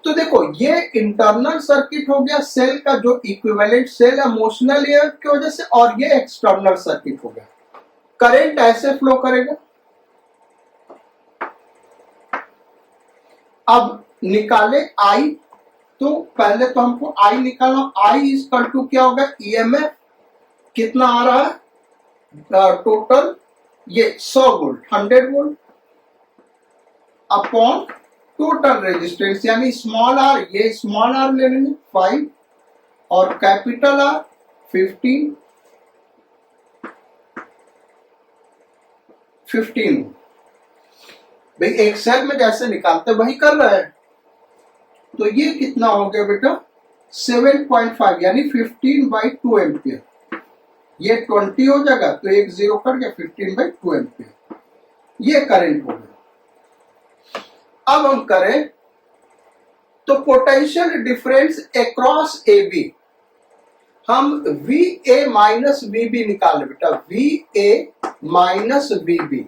तो देखो ये इंटरनल सर्किट हो गया सेल का, जो इक्विवेलेंट सेल है मोशनल EMF की वजह से, और ये एक्सटर्नल सर्किट हो गया। करंट ऐसे फ्लो करेगा। अब निकाले I, तो पहले तो हमको I निकालना। I इक्वल टू क्या होगा, EMF कितना आ रहा है टोटल, ये 100 volt 100 volt upon total resistance, यानी स्मॉल r, ये स्मॉल r ले लेंगे 5 और कैपिटल R 15 भाई एक सेल में जैसे निकालते वही कर रहे हैं। तो ये कितना हो गया बेटा 7.5 यानी 15/2 एम्पियर। ये 20 हो जाएगा तो एक जीरो कट गया 15/2 एम्पियर, ये करंट हो गया। अब हम करें तो पोटेंशियल डिफरेंस अक्रॉस AB, हम VA माइनस VB निकाले बेटा, VA माइनस VB।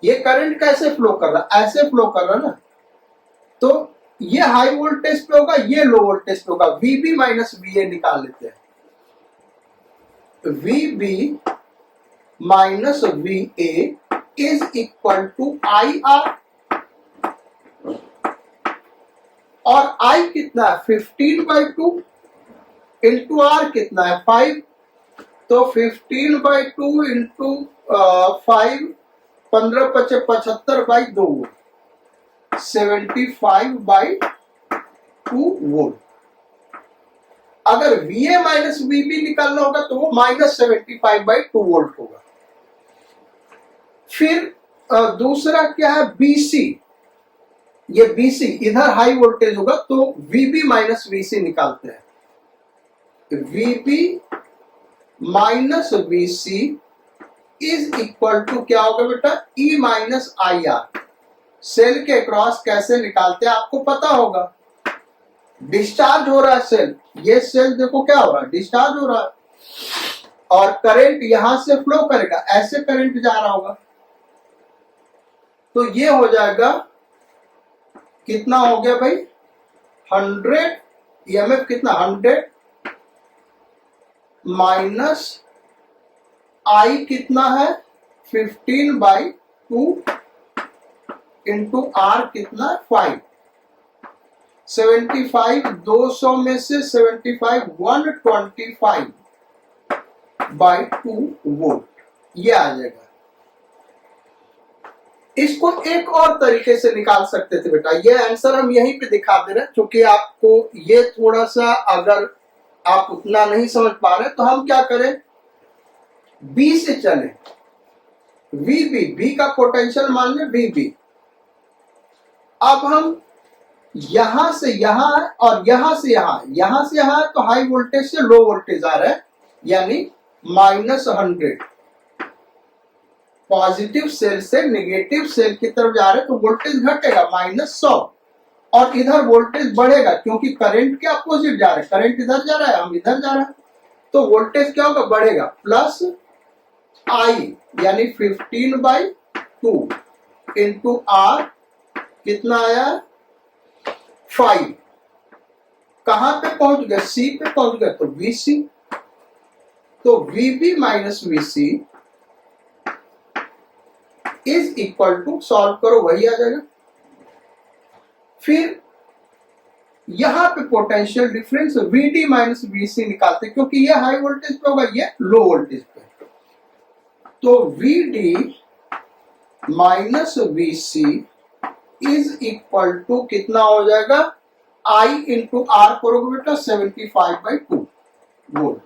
ये करंट कैसे फ्लो कर रहा, ऐसे फ्लो कर रहा ना, तो ये हाई वोल्टेज पे होगा, ये लो वोल्टेज पे होगा। VB माइनस VA निकाल लेते हैं। VB minus VA is equal to IR, और I कितना है 15/2 इंटू R कितना है 5, तो 15/2 इंटू 5 15/75/2 75/2 वोल्ट। अगर VA माइनस VB निकालना होगा तो वो -75/2 वोल्ट होगा। फिर दूसरा क्या है BC, ये BC इधर हाई वोल्टेज होगा तो VB माइनस VC निकालते हैं। VB minus VC is equal to क्या होगा बेटा E माइनस IR। सेल के क्रॉस कैसे निकालते हैं आपको पता होगा, डिस्चार्ज हो रहा है सेल, ये सेल देखो क्या हो रहा है डिस्चार्ज हो रहा है, और करंट यहां से फ्लो करेगा, ऐसे करंट जा रहा होगा। तो ये हो जाएगा कितना हो गया भाई 100, EMF कितना 100 माइनस I कितना है 15/2 इंटू R कितना 5, 75 200 में से 75 125/2 वोल्ट, ये आ जाएगा। इसको एक और तरीके से निकाल सकते थे बेटा, ये आंसर हम यहीं पे दिखा दे रहे हैं, क्योंकि आपको ये थोड़ा सा अगर आप उतना नहीं समझ पा रहे तो हम क्या करें B से चले, VB, B का पोटेंशियल मान लें VB। अब हम यहां से यहां है और यहां से यहां, यहां से यहां है तो हाई वोल्टेज से लो वोल्टेज आ रहा है, यानी -100। पॉजिटिव सेल से नेगेटिव सेल की तरफ जा रहे तो वोल्टेज घटेगा -100, और इधर वोल्टेज बढ़ेगा क्योंकि करंट के अपोजिट जा रहे हैं, करंट इधर जा रहा है, हम इधर जा रहे हैं, तो वोल्टेज क्या होगा, बढ़ेगा। प्लस आई यानी 15/2 इंटू आर, कितना आया 5। कहां पे पहुंच गए, सी पे पहुंच गए, तो वीसी, तो VB minus VC is equal to, solve करो वही आ जाएगा। फिर यहां पे potential difference VD minus VC निकालते, क्योंकि ये हाई वोल्टेज पे होगा, ये लो वोल्टेज पे, तो VD minus VC is equal to कितना हो जाएगा, आई इंटू आर करोगे बेटा 75/2 वोल्ट।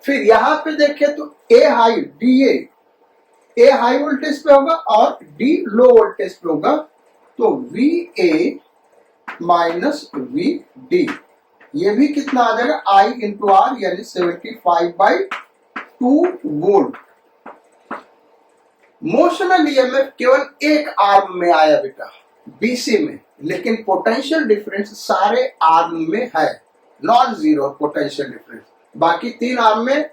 फिर यहां पे देखें तो A high D A high voltage पे होगा और डी लो वोल्टेज पे होगा, तो V A minus V D, ये भी कितना आ जाएगा, आई इंटू आर यानी 75/2 वोल्ट। मोशनल ईएमएफ केवल एक आर्म में आया बेटा, बीसी में, लेकिन पोटेंशियल डिफरेंस सारे आर्म में है, नॉन जीरो पोटेंशियल डिफरेंस। बाकी 3 आर्म में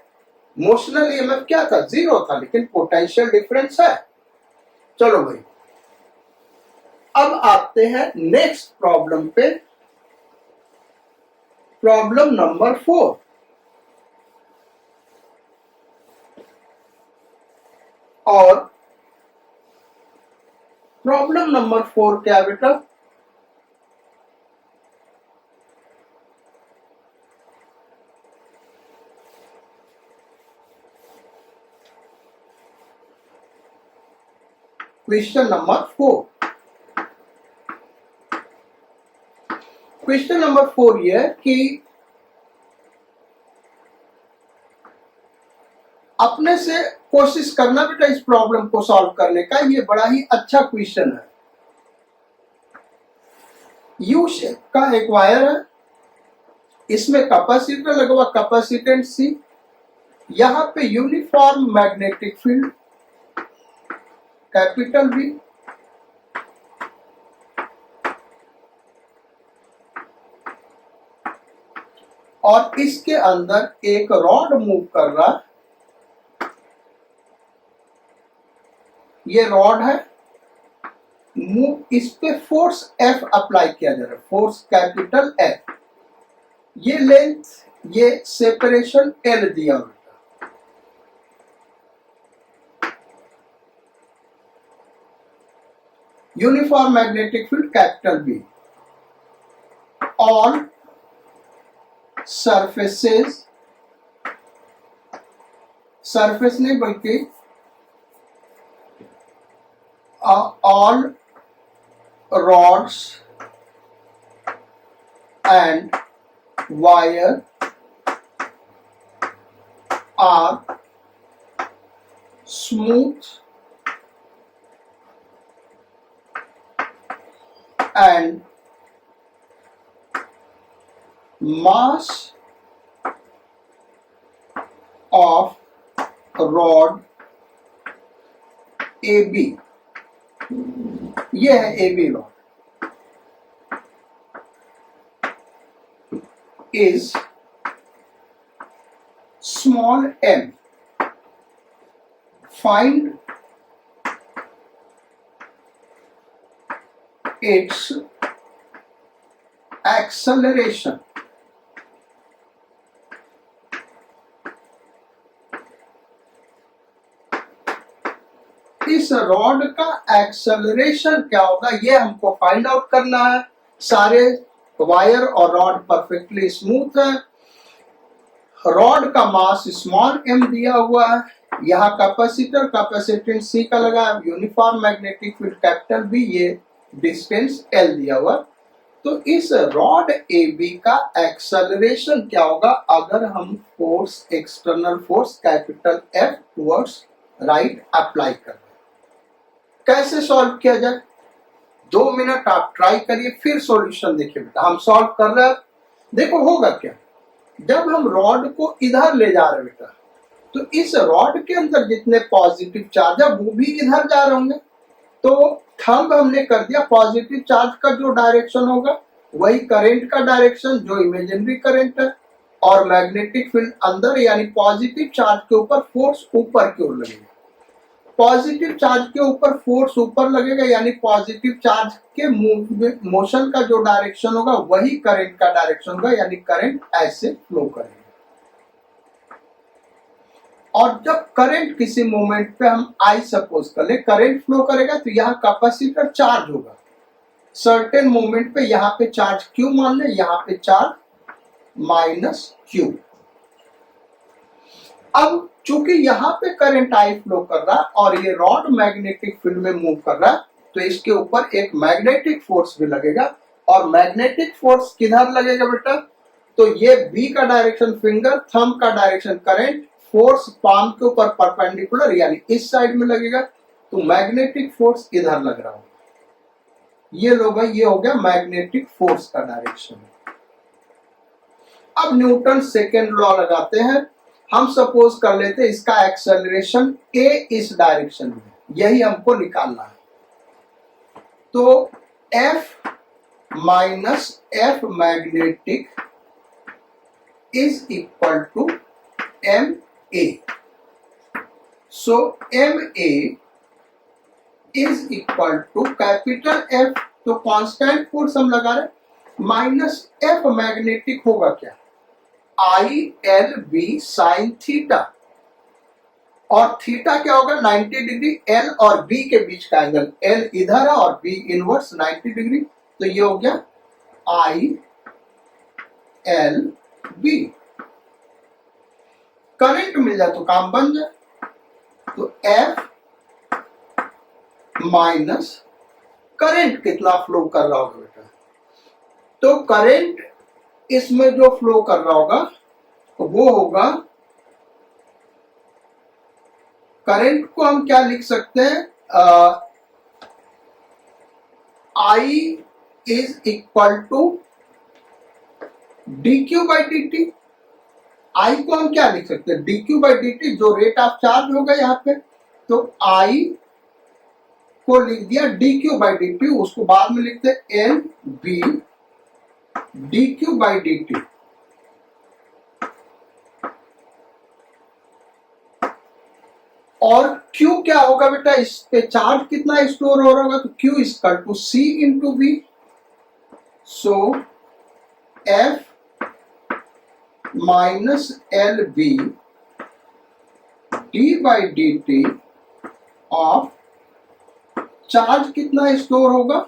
मोशनल ईएमएफ क्या था, जीरो था, लेकिन पोटेंशियल डिफरेंस है। चलो भाई, अब आते हैं नेक्स्ट प्रॉब्लम पे, प्रॉब्लम नंबर 4। और प्रॉब्लम नंबर 4 क्या बेटा, क्वेश्चन नंबर 4। क्वेश्चन नंबर 4 ये है कि अपने से कोशिश करना बेटा इस प्रॉब्लम को सॉल्व करने का, ये बड़ा ही अच्छा क्वेश्चन है। यू शेप का एक वायर है, इसमें कैपेसिटर लगा हुआ, कैपेसिटेंस सी, यहां पे uniform magnetic field capital V, और इसके अंदर एक रॉड मूव कर रहा है, ये रॉड है, मूव, इस पे फोर्स F अप्लाई किया जा रहा है, फोर्स कैपिटल F, ये लेंथ, ये सेपरेशन L दिया हुआ, uniform magnetic field capital B, on surfaces, surface नहीं बल्कि all rods and wire are smooth and mass of rod AB, ये है AB rod, is small m, find its acceleration। इस rod का acceleration क्या होगा, ये हमको फाइंड आउट करना है। सारे वायर और रॉड परफेक्टली स्मूथ है, रॉड का मास स्मॉल m दिया हुआ है, यहाँ कैपेसिटर कैपेसिटेंस C का लगा है, uniform magnetic field capital B, ये डिस्टेंस L दिया हुआ। तो इस रॉड AB का एक्सेलरेशन क्या होगा अगर हम force, external force capital F towards right apply करें। कैसे सॉल्व किया जाए, 2 मिनट आप ट्राई करिए, फिर सॉल्यूशन देखिए बेटा। हम सॉल्व कर रहे हैं, देखो होगा क्या। जब हम रॉड को इधर ले जा रहे हैं बेटा, तो इस रॉड के अंदर जितने पॉजिटिव चार्ज है वो भी इधर जा रहे होंगे। तो थंब हमने कर दिया, पॉजिटिव चार्ज का जो डायरेक्शन होगा वही करंट का डायरेक्शन, जो इमेजिनरी करंट है। और मैग्नेटिक फील्ड अंदर, यानी पॉजिटिव चार्ज के ऊपर फोर्स ऊपर की ओर लगेगा। पॉजिटिव चार्ज के ऊपर फोर्स ऊपर लगेगा, यानी पॉजिटिव चार्ज के मोशन का जो डायरेक्शन होगा वही करंट का डायरेक्शन होगा, यानी करंट ऐसे फ्लो करेगा। और जब करंट किसी मोमेंट पे हम आई सपोज कर ले करंट फ्लो करेगा, तो यहाँ कैपेसिटर चार्ज होगा सर्टेन मोमेंट पे। यहाँ पे चार्ज क्यू मान ले, यहाँ पे चार्ज माइनस क्यू। अब चूंकि यहाँ पे करंट आई फ्लो कर रहा है और ये रॉड मैग्नेटिक फील्ड में मूव कर रहा है, तो इसके ऊपर एक मैग्नेटिक फोर्स भी लगेगा। और मैग्नेटिक फोर्स किधर लगेगा बेटा, तो ये बी का डायरेक्शन फिंगर, थंब का डायरेक्शन करंट, फोर्स पाम के ऊपर परपेंडिकुलर यानी इस साइड में लगेगा। तो मैग्नेटिक फोर्स इधर लग रहा होगा। ये लो भाई, ये हो गया मैग्नेटिक फोर्स का डायरेक्शन। अब न्यूटन सेकेंड लॉ लगाते हैं। हम सपोज कर लेते हैं इसका एक्सेलरेशन ए इस डायरेक्शन में, यही हमको निकालना है। तो F minus F magnetic is equal to MA। So MA is equal to capital F, तो कांस्टेंट फोर्स हम लगा रहे, माइनस F मैग्नेटिक होगा क्या, ILB साइन थीटा। और थीटा क्या होगा, 90 डिग्री। L और B के बीच का एंगल, L इधर है और B इनवर्स 90 डिग्री। तो ये हो गया ILB। करंट मिल जाए तो काम बन जाए। तो F माइनस करंट कितना फ्लो कर रहा होगा बेटा, तो करंट इसमें जो फ्लो कर रहा होगा वो होगा, करंट को हम क्या लिख सकते हैं, I is equal to dq by dt। I को हम क्या लिख सकते हैं, dq बाई dt, जो रेट ऑफ चार्ज होगा यहाँ पे। तो I को लिख दिया dq बाई dt, उसको बाद में लिखते हैं LB dq बाई dt। और Q क्या होगा बेटा, इस पे चार्ज कितना स्टोर हो रहा होगा, तो Q equal to C into V। So F minus LB d by dt of charge कितना स्टोर होगा,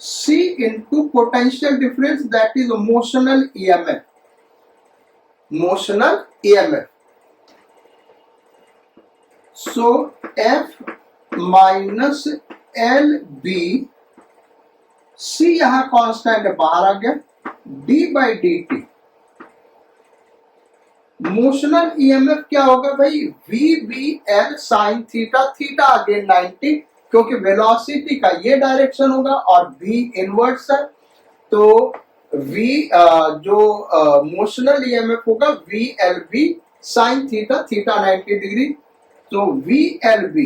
C into potential difference, that is motional EMF। Motional EMF। So F minus LB, C यहां constant है, बाहर आ गया, d by dt। Motional EMF क्या होगा भाई, VBL sine theta, theta again 90, क्योंकि वेलोसिटी का ये डायरेक्शन होगा और V इनवर्स है। तो V जो मोशनल EMF होगा VLB sign theta, theta 90 degree. तो VLB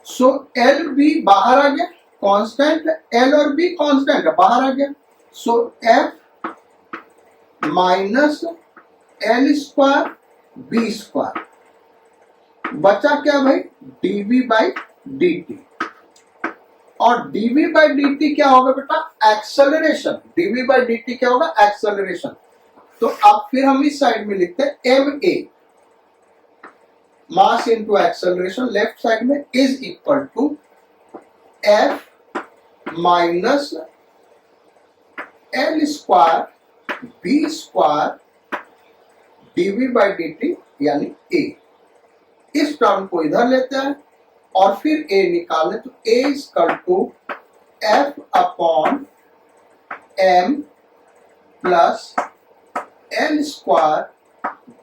सो LB बाहर आ गया, कांस्टेंट, L और B कांस्टेंट है, बाहर आ गया। सो F minus L square B square, बचा क्या भाई, dV बाई dt। और dV बाई dt क्या होगा बेटा, एक्सेलरेशन। dV बाई dt क्या होगा, एक्सेलरेशन। तो अब फिर हम इस साइड में लिखते हैं MA, mass into acceleration, left side में, is equal to F minus L square B square dV by dt यानी A। इस टर्म को इधर लेते हैं और फिर A निकालें, तो A equal to F upon M plus L square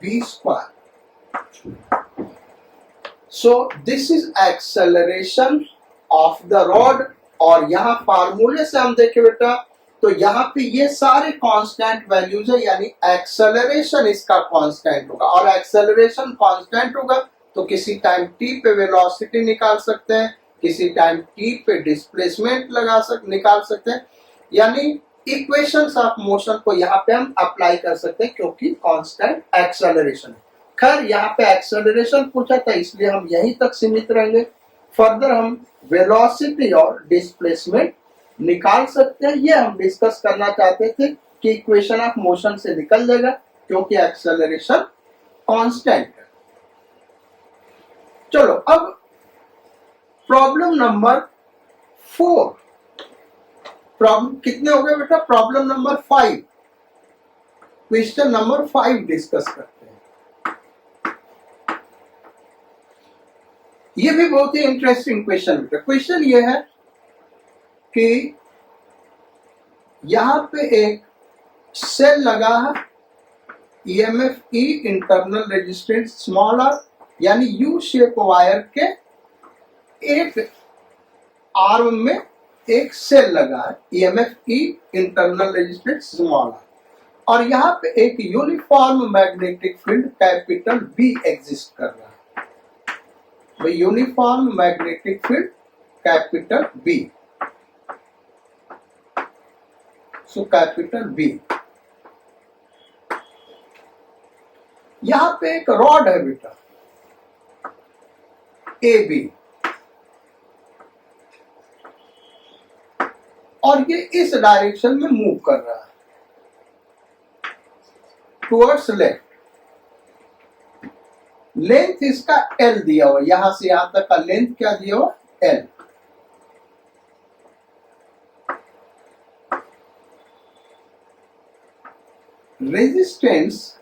B square. So this is acceleration of the rod. और यहाँ फार्मूले से हम देखें बेटा तो यहाँ पे ये सारे कांस्टेंट वैल्यूज है, यानी एक्सेलरेशन इसका कांस्टेंट होगा। और एक्सेलरेशन कांस्टेंट होगा तो किसी टाइम t पे वेलोसिटी निकाल सकते हैं, किसी टाइम t पे डिस्प्लेसमेंट निकाल सकते हैं, यानी इक्वेशंस ऑफ मोशन को यहाँ पे हम अप्लाई कर सकते हैं क्योंकि कांस्टेंट एक्सेलरेशन है। खैर यहाँ पे एक्सेलरेशन पूछा था इसलिए हम यहीं तक सीमित रहेंगे। फर्दर हम वेलोसिटी और डिस्प्लेसमेंट निकाल सकते हैं, ये हम डिस्कस करना चाहते थे कि इक्वेशन ऑफ मोशन से निकल जाएगा क्योंकि एक्सेलरेशन कांस्टेंट है। चलो अब प्रॉब्लम नंबर 4, प्रॉब्लम कितने हो गए बेटा? Problem number 5, question number 5 discuss करते हैं। ये भी बहुत ही इंटरेस्टिंग क्वेश्चन है। क्वेश्चन ये है कि यहां पे एक सेल लगा है, EMF E internal resistance small R, यानी यू शेप वायर के एक आर्म में एक सेल लगा है, EMF E internal resistance small R, और यहाँ पे एक uniform magnetic field capital B exist कर रहा है। Uniform magnetic field capital B, so capital B. यहां पे एक रॉड है बेटा ए बी, और ये इस डायरेक्शन में मूव कर रहा है टुवर्ड्स लेफ्ट। लेंथ इसका L दिया हुआ, यहां से यहां तक का लेंथ क्या दिया हुआ? L। Resistance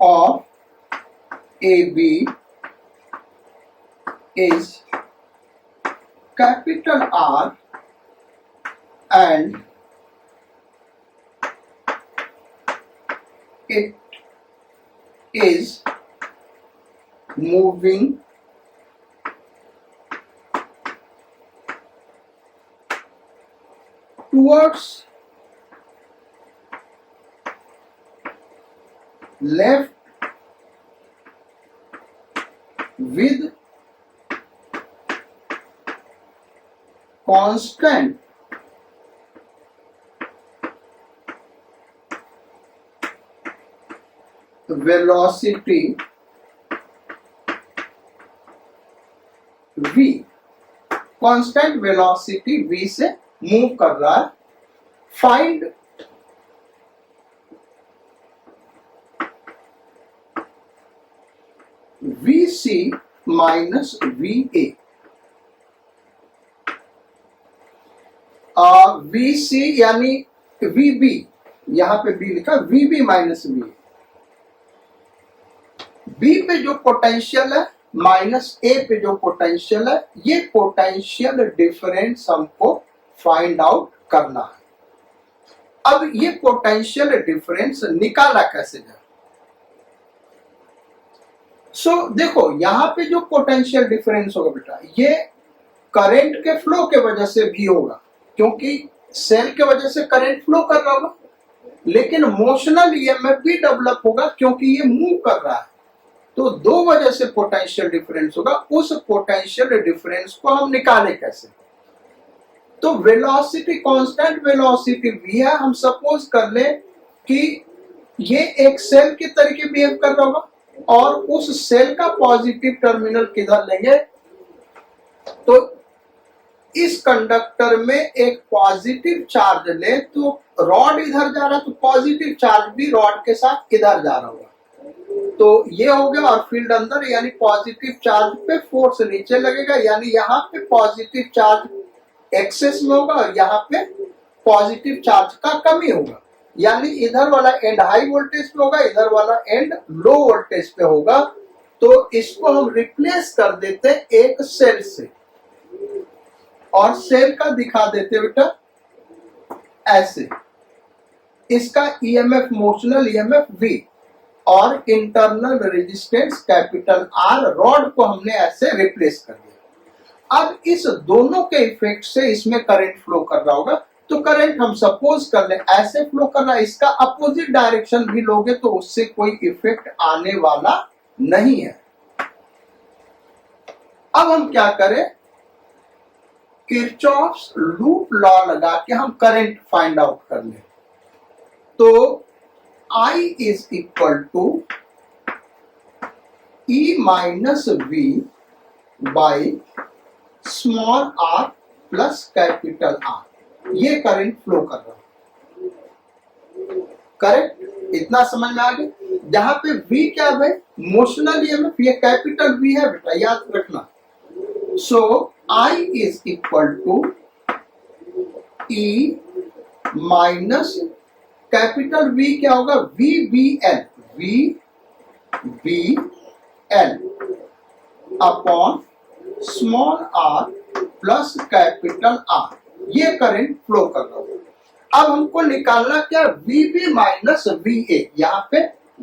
of AB is capital R and it is moving towards left with constant velocity v, constant velocity v से मूव कर रहा है। Find vc minus va। vc यानी vb, यहां पे b लिखा, vb माइनस va। बी पे जो पोटेंशियल है माइनस ए पे जो पोटेंशियल है, ये पोटेंशियल डिफरेंस हमको फाइंड आउट करना है। अब ये पोटेंशियल डिफरेंस निकाला कैसे जाए? सो देखो यहां पे जो पोटेंशियल डिफरेंस होगा बेटा, ये करंट के फ्लो के वजह से भी होगा क्योंकि सेल के वजह से करंट फ्लो कर रहा होगा, लेकिन मोशनल ईएमएफ भी डेवलप होगा क्योंकि ये मूव कर रहा है। तो दो वजह से पोटेंशियल डिफरेंस होगा। उस पोटेंशियल डिफरेंस को हम निकालें कैसे? तो वेलोसिटी, कांस्टेंट वेलोसिटी v है। हम सपोज कर ले कि ये एक सेल की तरीके बिहेव कर रहा होगा और उस सेल का पॉजिटिव टर्मिनल किधर लेंगे? तो इस कंडक्टर में एक पॉजिटिव चार्ज ले, तो रॉड इधर जा रहा है तो पॉजिटिव चार्ज भी रॉड के साथ इधर जा रहा होगा, तो ये हो गया। और फील्ड अंदर, यानी पॉजिटिव चार्ज पे फोर्स नीचे लगेगा, यानी यहाँ पे पॉजिटिव चार्ज एक्सेस में होगा और यहाँ पे पॉजिटिव चार्ज का कमी होगा, यानी इधर वाला एंड हाई वोल्टेज पे होगा, इधर वाला एंड लो वोल्टेज पे होगा। तो इसको हम रिप्लेस कर देते एक सेल से, और सेल का दिखा देते बेटा ऐसे। इसका ईएमएफ मोशनल ईएमएफ V और internal resistance capital R rod को हमने ऐसे रिप्लेस कर दिया। अब इस दोनों के इफेक्ट से इसमें करंट फ्लो कर रहा होगा, तो करंट हम सपोज कर ले ऐसे फ्लो कर रहा है, इसका अपोजिट डायरेक्शन भी लोगे तो उससे कोई इफेक्ट आने वाला नहीं है। अब हम क्या करें, किरचॉफ्स लूप लॉ लगा के हम करंट फाइंड आउट कर ले। तो I is equal to E minus V by small r plus capital R, ये करंट फ्लो कर रहा है। करेक्ट, इतना समझ में आ गया। जहां पे V क्या है, मोशनल ईएमएफ, ये कैपिटल V है बेटा, याद रखना। So I is equal to E minus capital V क्या होगा, VBL, VBL upon small r plus capital R, ये करंट फ्लो कर रहा होगा। अब हमको निकालना क्या, VB माइनस VA, यहाँ पे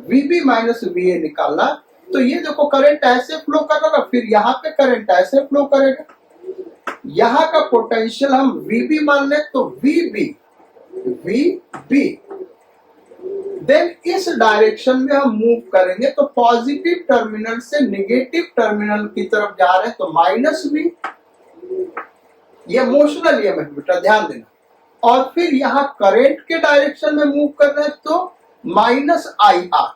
VB माइनस VA निकालना। तो ये देखो करंट ऐसे फ्लो कर रहा है, फिर यहाँ पे करंट ऐसे फ्लो करेगा। यहाँ का पोटेंशियल हम VB मान ले तो VB देन इस डायरेक्शन में हम मूव करेंगे तो पॉजिटिव टर्मिनल से नेगेटिव टर्मिनल की तरफ जा रहे हैं, तो माइनस V, ये मोशनल ईएमएफ बेटा ध्यान देना। और फिर यहाँ करंट के डायरेक्शन में मूव कर रहे हैं तो माइनस IR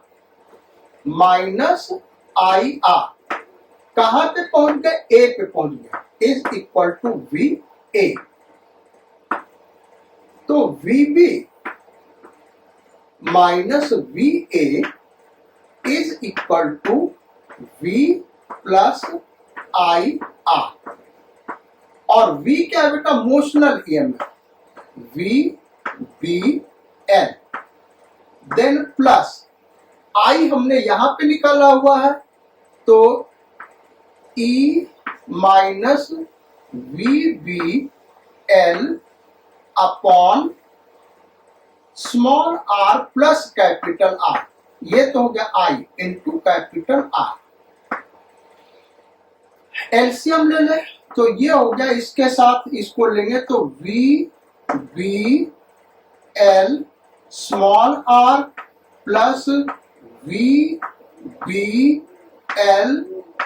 कहां पे पहुंच गए, A पे पहुंच गए, इज इक्वल टू VA। तो VB minus VA is equal to V plus IR, और V क्या है बेटा, motional EMF, VBL, then plus I हमने यहां पे निकाला हुआ है, तो E minus VBL upon small r plus capital R, ये तो हो गया I into capital R। LCM ले ले तो ये हो गया, इसके साथ इसको लेंगे तो VBL small r plus VBL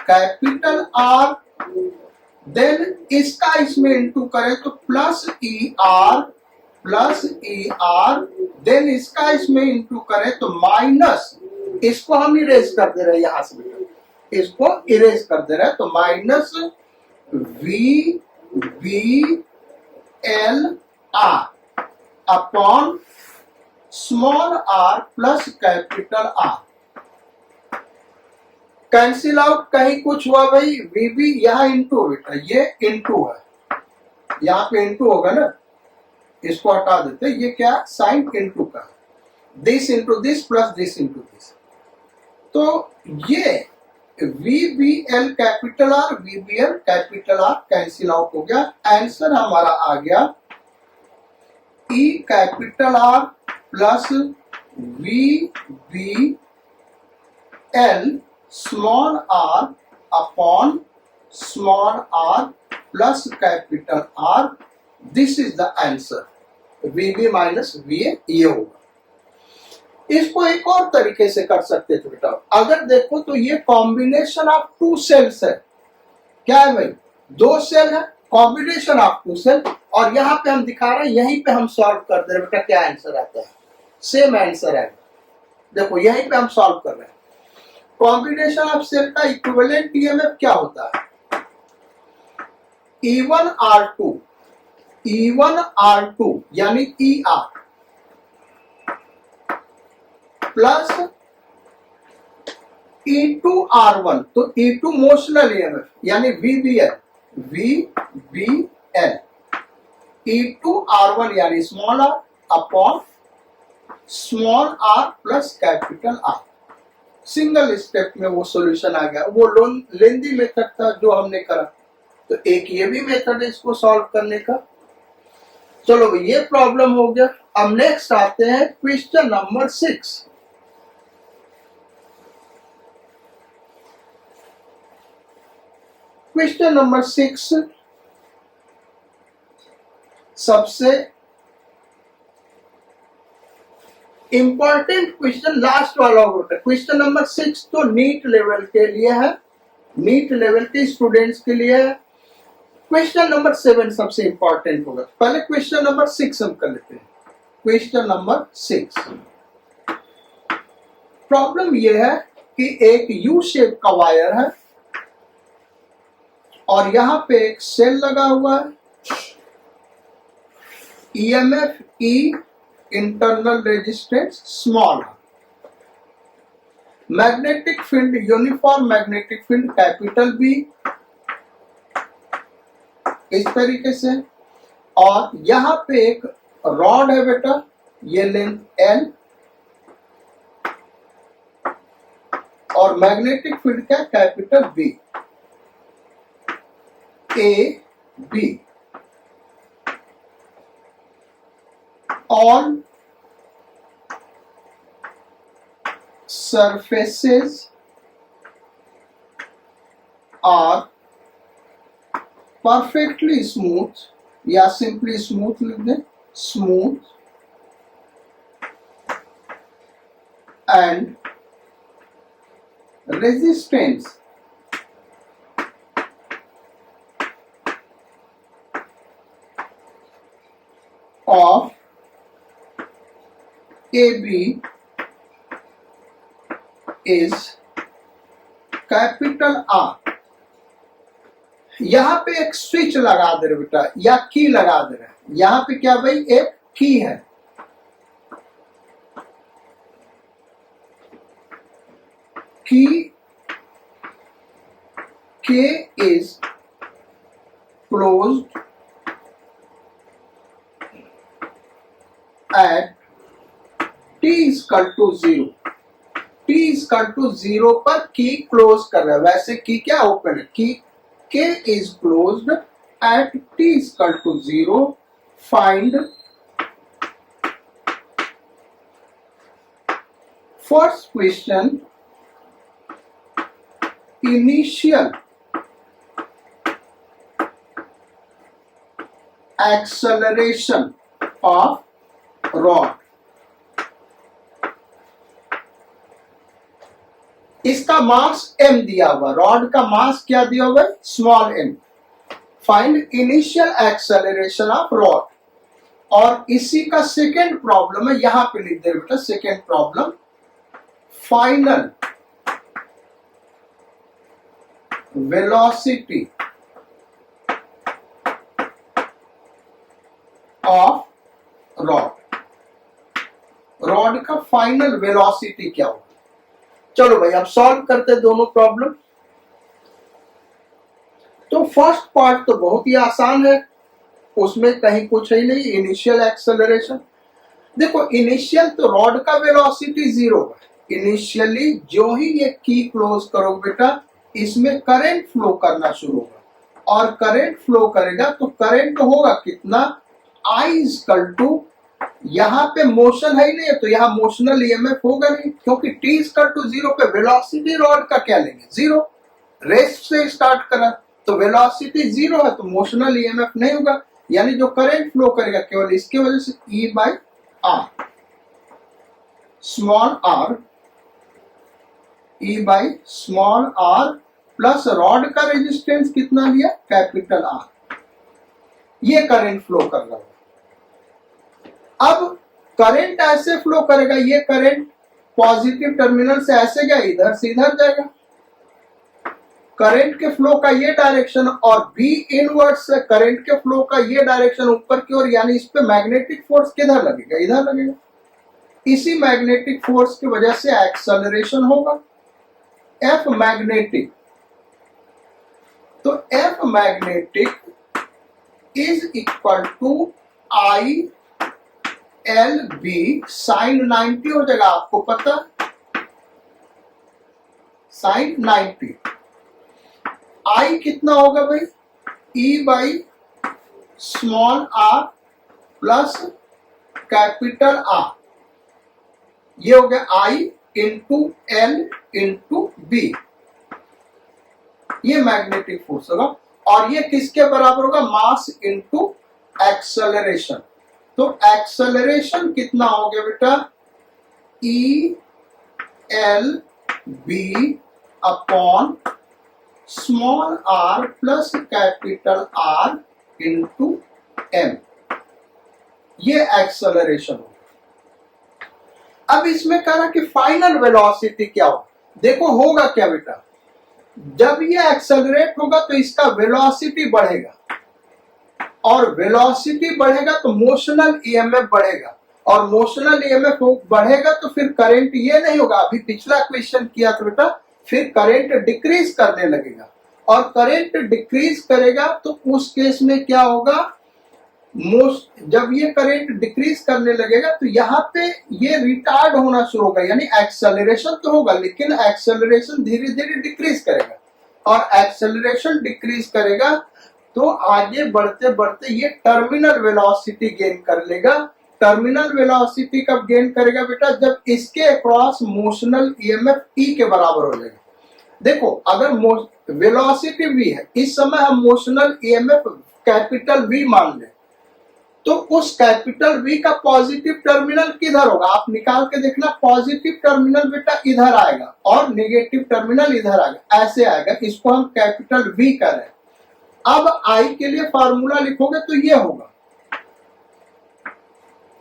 capital R, then इसका इसमें इंटू करें तो प्लस ER, देन इसका इसमें इंटू करें तो माइनस, इसको हम इरेज कर दे रहे हैं यहां से, इसको इरेज कर दे रहे हैं, तो minus VBL R upon small r plus capital R। Cancel out, कहीं कुछ हुआ भाई, VB यहाँ इंटू बेटा, ये इंटू है, यहाँ पे इंटू होगा ना, इसको हटा देते, ये क्या साइन इंटू का, this into this plus this into this, तो ये VBL capital R, VBL capital R cancel out हो गया। आंसर हमारा आ गया E capital R plus VBL small r upon small r plus capital R, this is the answer, VB minus VA ये होगा। इसको एक और तरीके से कर सकते थे बेटा, अगर देखो तो ये कॉम्बिनेशन ऑफ टू सेल्स है, क्या है भाई, दो सेल है, कॉम्बिनेशन ऑफ टू सेल, और यहाँ पे हम दिखा रहे हैं, यहीं पे हम सॉल्व कर दे रहे बेटा, क्या आंसर आता है, सेम आंसर है। देखो यहीं पे हम सॉल्व कर रहे हैं, कॉम्बिनेशन ऑफ सेल का इक्विवेलेंट ईएमएफ क्या होता है, E1R2 यानी ER प्लस E2R1, तो E2 मोशनल ईएमएफ यानी VBL, E2R1 यानी small r upon small r plus capital R। Single step में वो सॉल्यूशन आ गया, वो लेंदी मेथड था जो हमने करा, तो एक ये भी मेथड है इसको सॉल्व करने का। चलो ये प्रॉब्लम हो गया। अब नेक्स्ट आते हैं क्वेश्चन नंबर 6। क्वेश्चन नंबर 6 सबसे इंपॉर्टेंट क्वेश्चन लास्ट वाला होता है। क्वेश्चन नंबर 6 तो नीट लेवल के लिए है, नीट लेवल के स्टूडेंट्स के लिए है। क्वेश्चन नंबर 7 सबसे इंपॉर्टेंट होगा। पहले क्वेश्चन नंबर 6 हम कर लेते हैं। क्वेश्चन नंबर 6 प्रॉब्लम यह है कि एक यू शेप का वायर है और यहां पे एक सेल लगा हुआ है। EMF E, internal resistance small है, magnetic field uniform magnetic field capital B, इस तरीके से। और यहां पे एक रॉड है बेटा, ये लेंथ एल और मैग्नेटिक फील्ड क्या, capital B, A B. All surfaces are perfectly smooth या simply smooth लिख दें, smooth and resistance of AB is capital R. यहां पे एक स्विच लगा दे रहे बेटा या की लगा दे रहे। यहां पे क्या भाई, एक की है। Key K is closed at t equal to 0। t equal to 0 पर की क्लोज कर रहा है, वैसे की क्या ओपन है। Key k is closed at t equal to 0। Find first question, initial acceleration of rod. इसका मास m दिया हुआ, रॉड का मास क्या दिया हुआ है, small m। Find initial acceleration of rod. और इसी का सेकेंड प्रॉब्लम है, यहां पे लिख दे बेटा second problem, final velocity of rod. Rod का फाइनल वेलोसिटी क्या होगा। चलो भाई अब सॉल्व करते दोनों प्रॉब्लम। तो फर्स्ट पार्ट तो बहुत ही आसान है, उसमें कहीं कुछ ही नहीं, इनिशियल एक्सेलरेशन। देखो इनिशियल तो रॉड का वेलोसिटी 0 है। इनिशियली जो ही ये की क्लोज करो बेटा, इसमें करंट फ्लो करना शुरू होगा और करंट फ्लो करेगा तो करंट होगा कितना, I इक्वल टू, यहां पे मोशन है ही नहीं तो यहां मोशनल ईएमएफ होगा नहीं, क्योंकि t इक्वल टू 0 पे वेलोसिटी रॉड का क्या लेंगे, 0। रेस्ट से स्टार्ट करा तो वेलोसिटी 0 है तो मोशनल ईएमएफ नहीं होगा, यानी जो करंट फ्लो करेगा केवल इसकी वजह से E by R, small R, E by small R plus rod का रेजिस्टेंस कितना लिया, कैपिटल आर। ये करंट फ्लो कर रहा है। अब करंट ऐसे फ्लो करेगा, ये करंट पॉजिटिव टर्मिनल से ऐसे गया, इधर से इधर जाएगा। करंट के फ्लो का ये डायरेक्शन और बी इनवर्ड से करंट के फ्लो का ये डायरेक्शन ऊपर की ओर, यानी इस पे मैग्नेटिक फोर्स किधर लगेगा, इधर लगेगा। इसी मैग्नेटिक फोर्स की वजह से एक्सेलरेशन होगा, एफ मैग्नेटिक। तो F magnetic is equal to I L B sine 90 हो जाएगा, आपको पता, साइन 90। आई कितना होगा भाई, E by small R plus capital R, ये हो गया I into L into B, ये मैग्नेटिक फोर्स होगा। और ये किसके बराबर होगा? Mass into acceleration. तो एक्सेलरेशन कितना हो गया बेटा? E L B upon small R plus capital R into M, ये एक्सेलरेशन होगा। अब इसमें कह रहा कि फाइनल वेलोसिटी क्या हो। देखो होगा क्या बेटा, जब ये एक्सेलरेट होगा तो इसका वेलोसिटी बढ़ेगा, और वेलोसिटी बढ़ेगा तो मोशनल ईएमएफ बढ़ेगा, और मोशनल ईएमएफ बढ़ेगा तो फिर करंट ये नहीं होगा। अभी पिछला क्वेश्चन किया था बेटा, फिर करंट डिक्रीज करने लगेगा, और करंट डिक्रीज करेगा तो उस केस में क्या होगा? जब ये करंट डिक्रीज करने लगेगा तो यहाँ पे ये रिटार्ड होना शुरू होगा, यानी एक्सेलरेशन तो होगा लेकिन एक्सेलरेशन धीरे धीरे डिक्रीज करेगा, और एक्सेलरेशन डिक्रीज करेगा तो आगे बढ़ते बढ़ते ये टर्मिनल वेलोसिटी गेन कर लेगा। टर्मिनल वेलोसिटी कब गेन करेगा बेटा? जब इसके अक्रॉस मोशनल ईएमएफ ई के बराबर हो जाएगा। देखो अगर वेलोसिटी वी है, इस समय हम मोशनल ईएमएफ कैपिटल वी मान लें, तो उस कैपिटल वी का पॉजिटिव टर्मिनल किधर होगा? आप निकाल के देखना, पॉजिटिव टर्मिनल बेटा इधर आएगा और नेगेटिव टर्मिनल इधर आएगा, ऐसे आएगा। इसको हम कैपिटल वी कर रहे हैं। अब आई के लिए फार्मूला लिखोगे तो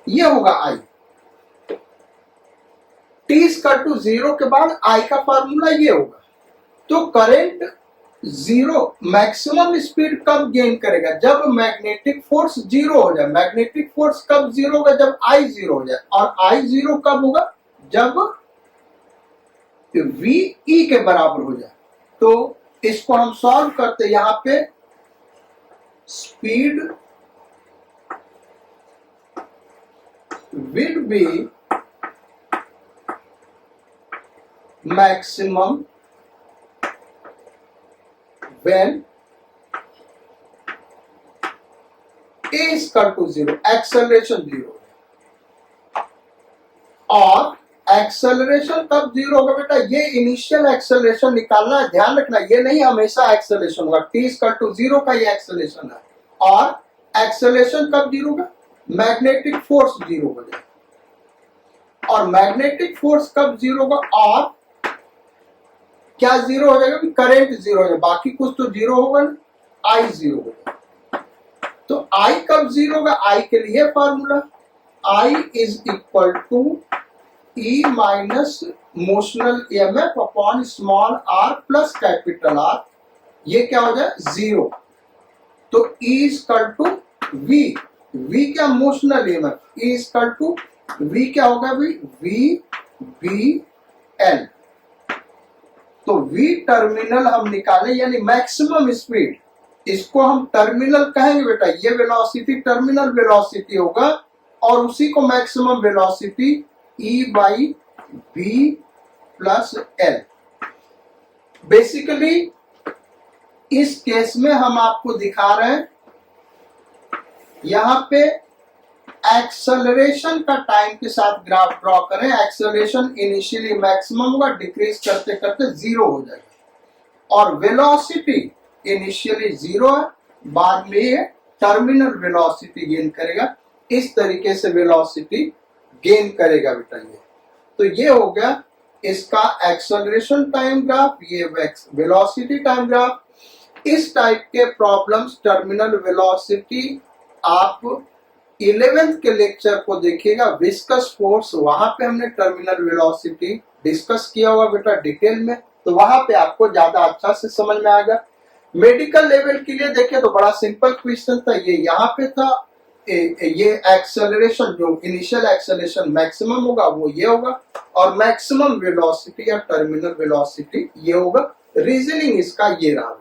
ये होगा आई। टी इक्वल टू 0 के बाद आई का फार्मूला ये होगा। तो करंट जीरो मैक्सिमम स्पीड कब गेन करेगा? जब मैग्नेटिक फोर्स जीरो हो जाए। मैग्नेटिक फोर्स कब जीरो होगा? जब आई जीरो हो जाए। और आई जीरो कब होगा? जब वी ई के बराबर हो जाए। तो इसको हम सॉल्व करते, यहां पे speed will be maximum when a is equal to 0, acceleration 0। और एक्सेलरेशन कब 0 होगा बेटा? ये इनिशियल एक्सेलरेशन निकालना है, ध्यान रखना, ये नहीं हमेशा एक्सेलरेशन होगा। t इक्वल टू 0 का ये एक्सेलरेशन है। और एक्सेलरेशन कब 0 होगा? मैग्नेटिक फोर्स 0 हो जाए। और मैग्नेटिक फोर्स कब 0 होगा? और क्या 0 हो जाएगा? करंट 0 हो जाएगा, बाकी कुछ तो 0 होगा ना, आई 0 होगा। तो आई कब 0 होगा? आई के लिए formula, I is equal to E minus motional EMF upon small R plus capital R, ये क्या हो जाए? 0। तो E is equal to V, V क्या? Motional EMF. E is equal to V क्या होगा? V B L. तो V terminal हम निकाले, यानी मैक्सिमम स्पीड, इसको हम टर्मिनल कहेंगे बेटा। ये वेलोसिटी टर्मिनल वेलोसिटी होगा, और उसी को maximum velocity E by B plus L. Basically इस केस में हम आपको दिखा रहे हैं, यहां पे एक्सेलरेशन का टाइम के साथ ग्राफ ड्रॉ करें। एक्सेलरेशन इनिशियली मैक्सिमम होगा, डिक्रीज करते करते 0 हो जाएगा। और वेलोसिटी इनिशियली 0 है, बाद में ये टर्मिनल वेलोसिटी गेन करेगा। इस तरीके से वेलोसिटी गेन करेगा बेटा ये। तो ये हो गया इसका एक्सेलरेशन टाइम ग्राफ, ये वेलोसिटी टाइम ग्राफ। इस टाइप के प्रॉब्लम्स टर्मिनल वेलोसिटी आप 11th के लेक्चर को देखिएगा, विस्कस फोर्स, वहां पे हमने टर्मिनल वेलोसिटी डिस्कस किया हुआ बेटा डिटेल में, तो वहां पे आपको ज्यादा अच्छा से समझ में आएगा। मेडिकल लेवल के लिए देखें तो बड़ा सिंपल क्वेश्चन था, ये यहाँ पे था। ये एक्सेलरेशन, जो इनिशियल एक्सेलरेशन मैक्सिमम होगा वो ये होगा, और मैक्सिमम वेलोसिटी या टर्मिनल वेलोसिटी ये होगा। रीजनिंग इसका ये रहा।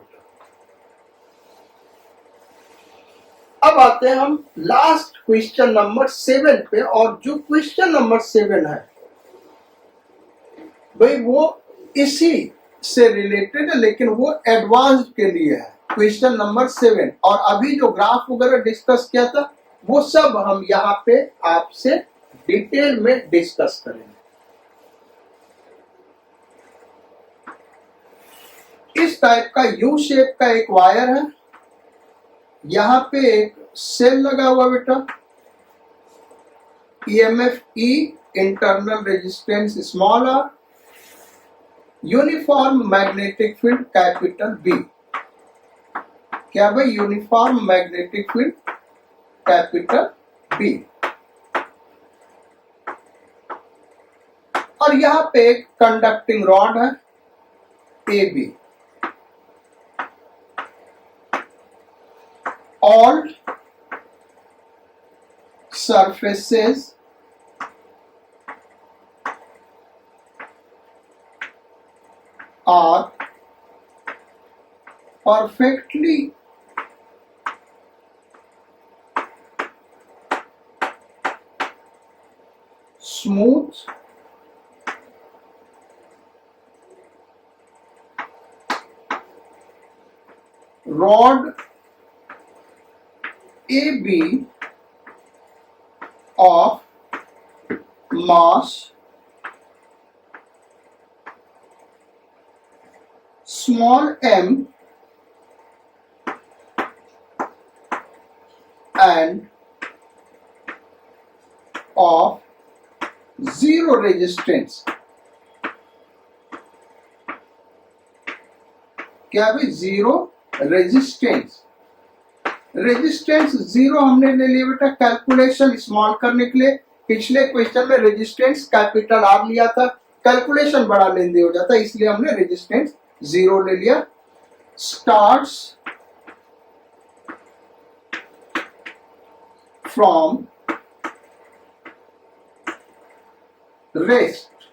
अब आते हैं हम लास्ट क्वेश्चन नंबर 7 पे, और जो क्वेश्चन नंबर 7 है भाई वो इसी से रिलेटेड है, लेकिन वो एडवांस्ड के लिए है। क्वेश्चन नंबर 7, और अभी जो ग्राफ वगैरह डिस्कस किया था वो सब हम यहाँ पे आपसे डिटेल में डिस्कस करेंगे। इस टाइप का यू शेप का एक वायर है, यहाँ पे एक सेल लगा हुआ बेटा, EMF E, internal resistance small R, uniform magnetic field capital B. क्या भाई? Uniform magnetic field capital B. और यहां पे एक कंडक्टिंग रॉड है A B. All surfaces are perfectly smooth rod AB of mass small m and of zero resistance। क्या भी? Zero resistance. Resistance zero हमने ले लिया बेटा कैलकुलेशन स्मॉल करने के लिए। पिछले क्वेश्चन में रेजिस्टेंस कैपिटल आर लिया था, कैलकुलेशन बड़ा लेंदी हो जाता, इसलिए हमने रेजिस्टेंस जीरो ले लिया। Starts from rest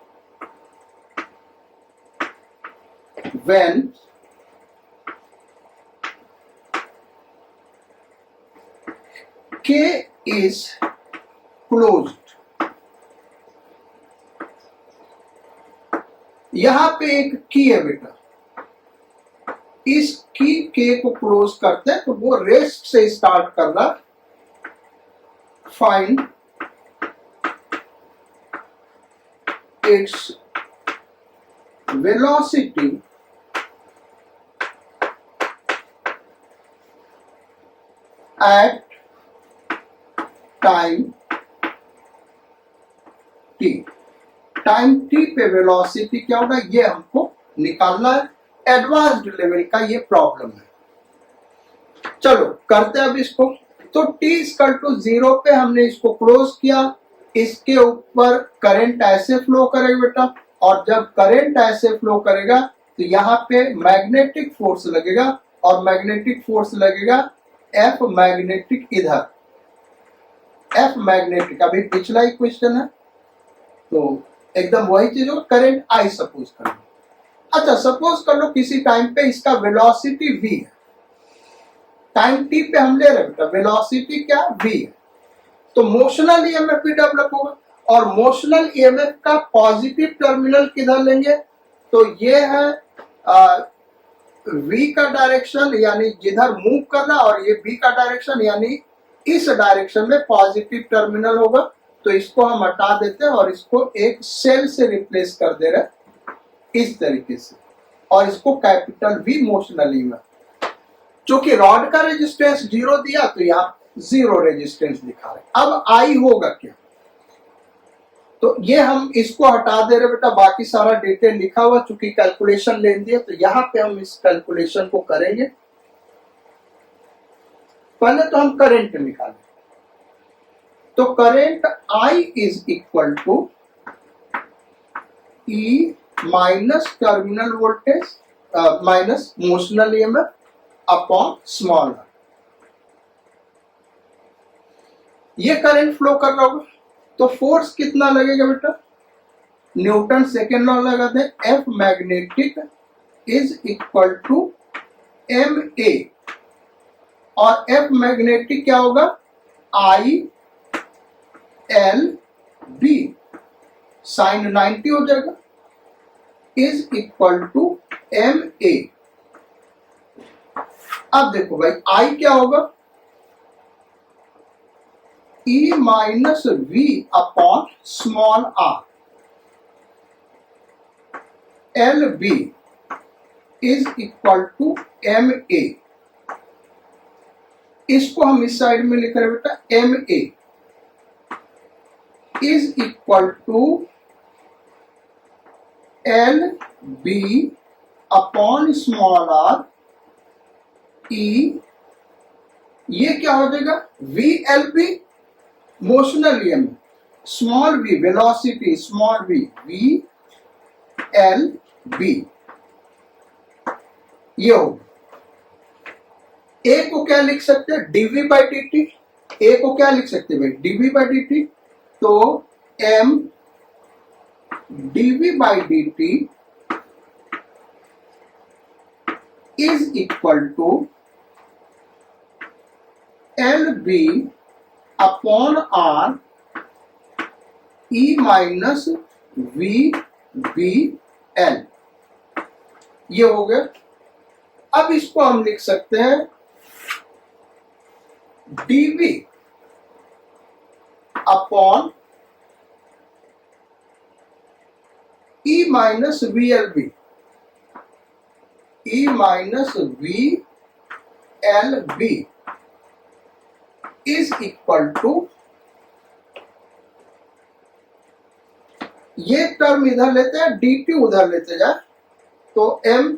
when K is closed। यहां पे एक की है बेटा, इस की K को क्लोज करते हैं तो वो रेस्ट से स्टार्ट कर रहा। Find its velocity at time T. Time T पे वेलोसिटी क्या होगा ये हमको निकालना है। एडवांस्ड लेवल का ये प्रॉब्लम है। चलो करते हैं अब इसको। तो t इक्वल टू 0 पे हमने इसको क्लोज किया। इसके ऊपर करंट ऐसे फ्लो करेगा बेटा, और जब करंट ऐसे फ्लो करेगा तो यहाँ पे मैग्नेटिक फोर्स लगेगा, और मैग्नेटिक फोर्स लगेगा एफ मैग्नेटिक इधर, एफ मैग्नेटिक। अभी पिछला ही क्वेश्चन है तो एकदम वही चीज हो। करंट आई सपोज कर लो। अच्छा सपोज कर लो किसी टाइम पे इसका वेलोसिटी v है, टाइम t पे हम ले रहे हैं वेलोसिटी क्या v है, तो मोशनल ईएमएफ भी डेवलप होगा। और मोशनल ईएमएफ का पॉजिटिव टर्मिनल किधर लेंगे? तो ये है v का डायरेक्शन यानी जिधर मूव कर रहा, और ये b का डायरेक्शन यानी इस डायरेक्शन में पॉजिटिव टर्मिनल होगा। तो इसको हम हटा देते हैं और इसको एक सेल से रिप्लेस कर दे रहे इस तरीके से, और इसको कैपिटल V मोशनल ईएमएफ। चूंकि रॉड का रेजिस्टेंस जीरो दिया तो यहाँ जीरो रेजिस्टेंस दिखा रहे। अब आई होगा क्या? तो ये हम इसको हटा दे रहे बेटा, बाकी सारा डिटेल लिखा हुआ, चूंकि कैलकुलेशन ले दिया तो यहाँ पे हम इस कैलकुलेशन को करेंगे। पहले तो हम करंट निकालें। तो current I is equal to E minus terminal voltage minus motional EMF upon small r। ये करंट फ्लो कर रहा होगा तो फोर्स कितना लगेगा बेटा? न्यूटन सेकेंड लॉ लगाते हैं। F magnetic is equal to M A, और एफ मैग्नेटिक क्या होगा? आई एल बी, साइन 90 हो जाएगा, is equal to M A. अब देखो भाई आई क्या होगा? E minus V upon small r. LB is equal to MA. इसको हम इस साइड में लिख रहे हैं बेटा, MA is equal to LB upon small r E. ये क्या हो जाएगा, VLB motional EMF, small v velocity, small v VLB ये होगा। ए को क्या लिख सकते हैं, dV बाई dt। ए को क्या लिख सकते हैं भाई, dV बाई dt। तो m dV by dt is equal to LB upon R E minus VBL। ये हो गया। अब इसको हम लिख सकते हैं dV upon E minus VLB, E minus VLB is equal to, ये टर्म इधर लेते हैं, dt उधर लेते जाए, तो m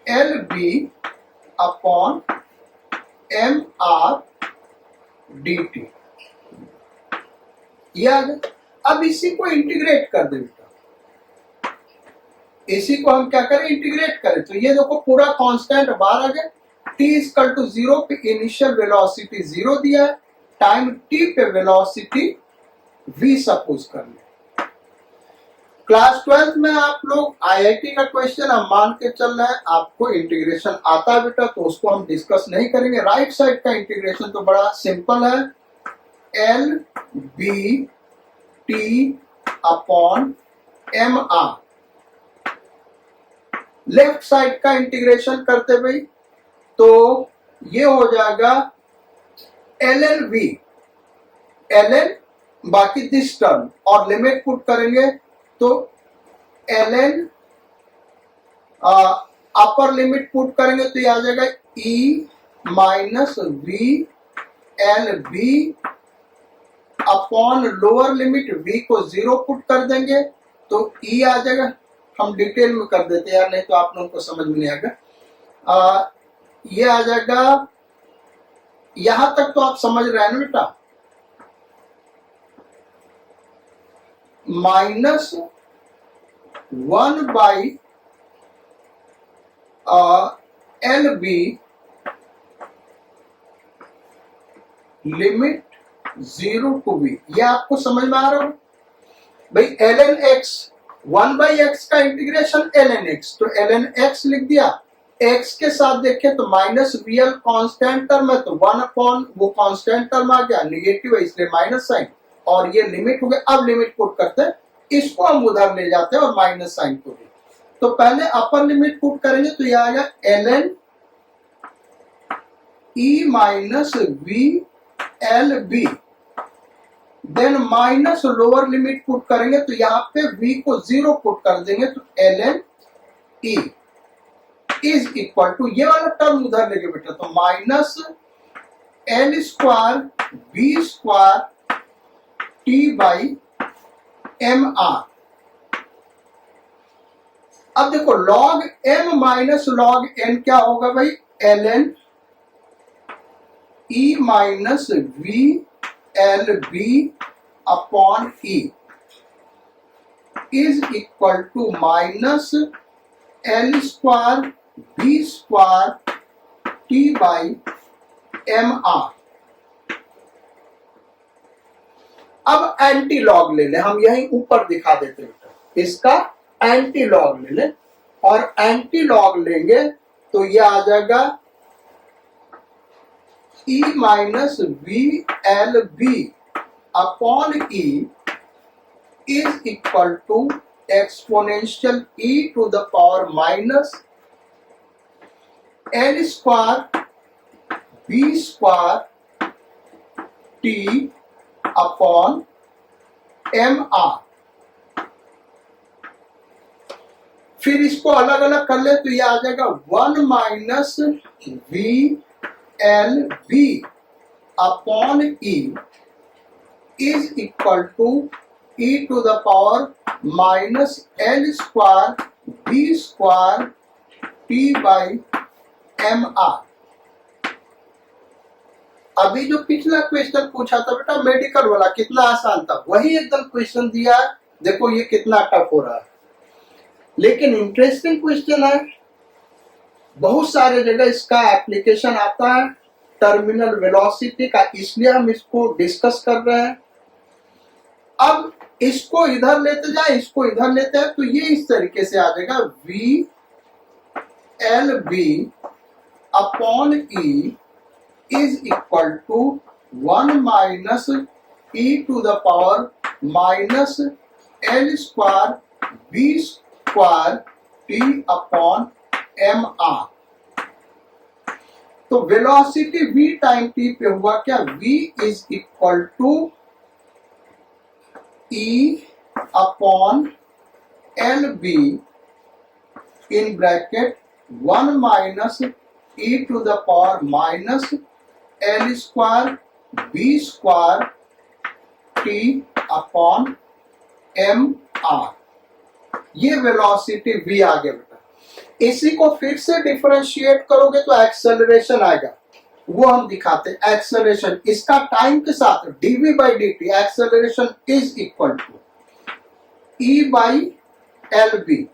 LB upon MR dt ये आ गया। अब इसी को इंटीग्रेट कर दे बेटा, इसी को हम क्या करें, इंटीग्रेट करें। तो ये देखो पूरा कांस्टेंट बाहर आ गया। t इक्वल टू 0 पे इनिशियल वेलोसिटी 0 दिया है, टाइम t पे वेलोसिटी v सपोज कर ले। क्लास 12th में आप लोग IIT का क्वेश्चन हम मान के चल रहे हैं, आपको इंटीग्रेशन आता है बेटा, तो उसको हम डिस्कस नहीं करेंगे। राइट साइड का इंटीग्रेशन तो बड़ा सिंपल है, LBT upon MR। Left side का इंटीग्रेशन करते भाई, तो ये हो जाएगा LLV, LN बाकी दिस टर्म, और लिमिट पुट करेंगे तो LN अपर लिमिट पुट करेंगे तो ये आ जाएगा E minus VLB upon lower limit V को 0 पुट कर देंगे तो E आ जाएगा। हम डिटेल में कर देते हैं यार, नहीं तो आप लोगों को समझ में नहीं आएगा। ये आ जाएगा, यहां तक तो आप समझ रहे हैं ना बेटा, minus 1 by LB limit 0 to V। ये आपको समझ में आ रहा हो भाई। ln x 1 बाई x का इंटीग्रेशन ln x, तो ln x लिख दिया। x के साथ देखें तो माइनस VL कांस्टेंट टर्म है, तो 1 अपॉन वो कांस्टेंट टर्म आ गया, निगेटिव है इसलिए माइनस साइन, और ये लिमिट हो गया। अब लिमिट पुट करते हैं, इसको हम उधर ले जाते हैं और माइनस साइन को भी। तो पहले अपर लिमिट पुट करेंगे तो यह आएगा ln E minus VLB, then minus lower limit put करेंगे तो यहाँ पे V को 0 पुट कर देंगे तो ln E is equal to, ये वाला टर्म उधर लेके बेटा, तो minus L square B square T by MR। अब देखो log m minus log n क्या होगा भाई, ln E minus VLB upon E is equal to minus L square B square T by MR। अब एंटी लॉग ले ले, हम यहीं ऊपर दिखा देते हैं, इसका एंटी लॉग ले ले, और एंटी लॉग लेंगे तो ये आ जाएगा E minus VLB upon E is equal to exponential E to the power minus L square B square T upon M R. फिर इसको अलग अलग कर ले तो ये आ जाएगा 1 minus V L B upon E is equal to E to the power minus L square B square T by M R. अभी जो पिछला क्वेश्चन पूछा था बेटा मेडिकल वाला, कितना आसान था, वही एकदम क्वेश्चन दिया है। देखो ये कितना टफ हो रहा है, लेकिन इंटरेस्टिंग क्वेश्चन है। बहुत सारे जगह इसका एप्लीकेशन आता है टर्मिनल वेलोसिटी का, इसलिए हम इसको डिस्कस कर रहे हैं। अब इसको इधर लेते जाए, इसको इधर लेते हैं, तो ये इस तरीके से आ जाएगा V L B upon E is equal to 1 minus E to the power minus L square B square T upon M R. तो वेलोसिटी v टाइम t पे हुआ क्या, v is equal to e upon L B in bracket 1 minus e to the power minus L square B square T upon M R. ये velocity v आ गया बेटा। इसी को फिर से डिफरेंशिएट करोगे तो एक्सेलरेशन आएगा, वो हम दिखाते हैं। एक्सेलरेशन इसका टाइम के साथ dv by dt acceleration is equal to e by L B.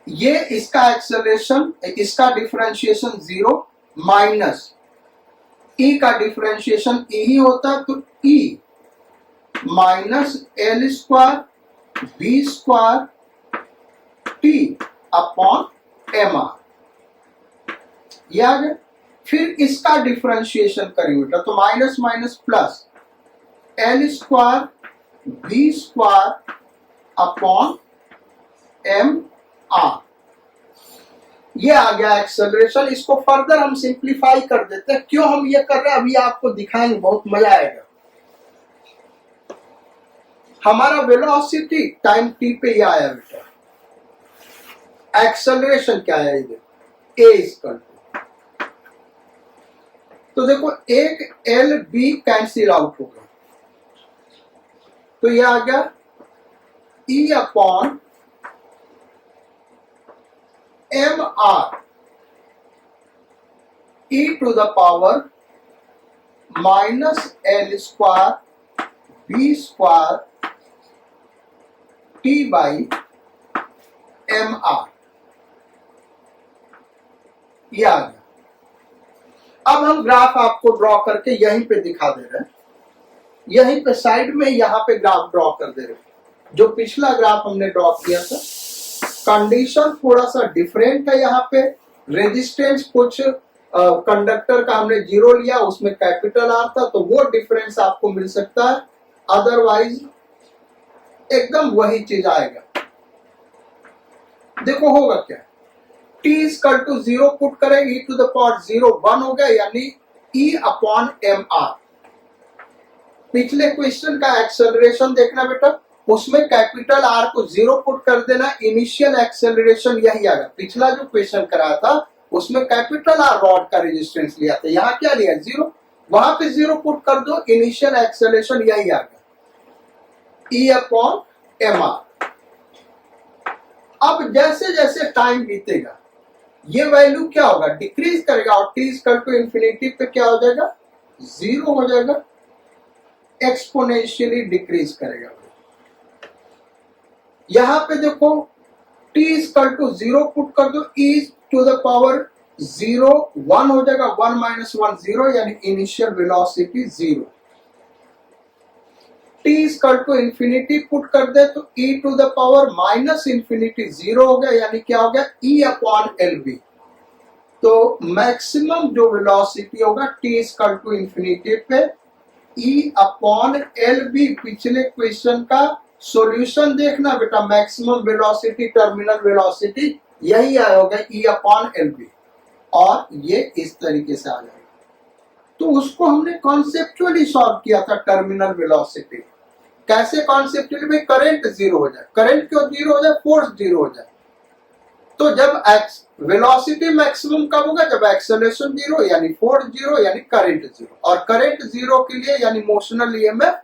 ये इसका एक्सेलरेशन, इसका डिफरेंशिएशन 0 माइनस e का डिफरेंशिएशन e ही होता है, तो e minus L square B square T upon M R. ये आ गया। फिर इसका डिफरेंशिएशन करेंगे बेटा, तो minus minus plus L square B square upon M R. ये आ गया एक्सेलरेशन। इसको फर्दर हम सिंप्लीफाई कर देते हैं। क्यों हम ये कर रहे हैं अभी आपको दिखाएंगे, बहुत मजा आएगा। हमारा वेलोसिटी टाइम टी पे ये आया बेटा, एक्सेलरेशन क्या है इधर, ए इक्वल टू, तो देखो एक एल बी कैंसिल आउट होगा, तो ये आ गया E upon M R E to the power minus L square B square T by M R. ये आ गया। अब हम ग्राफ आपको ड्रॉ करके यहीं पे दिखा दे रहे हैं, यहीं पे साइड में यहां पे ग्राफ ड्रॉ कर दे रहे हैं। जो पिछला ग्राफ हमने ड्रॉ किया था, कंडीशन थोड़ा सा डिफरेंट है। यहाँ पे रेजिस्टेंस कुछ कंडक्टर का हमने 0 लिया, उसमें कैपिटल आर था, तो वो डिफरेंस आपको मिल सकता है। अदरवाइज एकदम वही चीज आएगा। देखो होगा क्या, t इक्वल टू 0 पुट करें, e टू द पावर 0 1 हो गया, यानी e अपॉन एम आर। पिछले क्वेश्चन का एक्सेलरेशन देखना बेटा, उसमें कैपिटल आर को 0 पुट कर देना, इनिशियल एक्सेलरेशन यही आएगा। पिछला जो क्वेश्चन कराया था उसमें कैपिटल आर रॉड का रेजिस्टेंस लिया था, यहाँ क्या लिया 0, वहां पे 0 पुट कर दो, इनिशियल एक्सेलरेशन यही आ गया, e अपॉन एम आर। अब जैसे जैसे टाइम बीतेगा ये वैल्यू क्या होगा, डिक्रीज करेगा, और t इक्वल टू इंफिनिटी पे क्या हो जाएगा, 0 हो जाएगा, एक्सपोनेंशियली डिक्रीज करेगा। यहां पे देखो t इक्वल टू 0 पुट कर दो, e टू द पावर 0 1 हो जाएगा, 1 माइनस 1 0, यानी initial velocity 0। t equal to infinity put कर दे तो e to the power minus infinity 0 हो गया, यानी क्या हो गया, e अपॉन एल बी। तो मैक्सिमम जो वेलोसिटी होगा t इक्वल टू इंफिनिटी पे e अपॉन एल बी। पिछले क्वेश्चन का सॉल्यूशन देखना बेटा, मैक्सिमम वेलोसिटी टर्मिनल वेलोसिटी यही आया होगा, e अपॉन एल बी, और ये इस तरीके से आ जाएगा। तो उसको हमने कॉन्सेप्चुअली सॉल्व किया था टर्मिनल वेलोसिटी। कैसे कॉन्सेप्चुअली? भाई करंट जीरो हो जाए। करंट क्यों जीरो हो जाए? फोर्स जीरो हो जाए। तो जब वेलोसिटी मैक्सिमम कब होगा? जब एक्सेलरेशन जीरो यानी फोर्स जीरो यानी करंट जीरो, और करंट जीरो के लिए यानी मोशनल ईएमएफ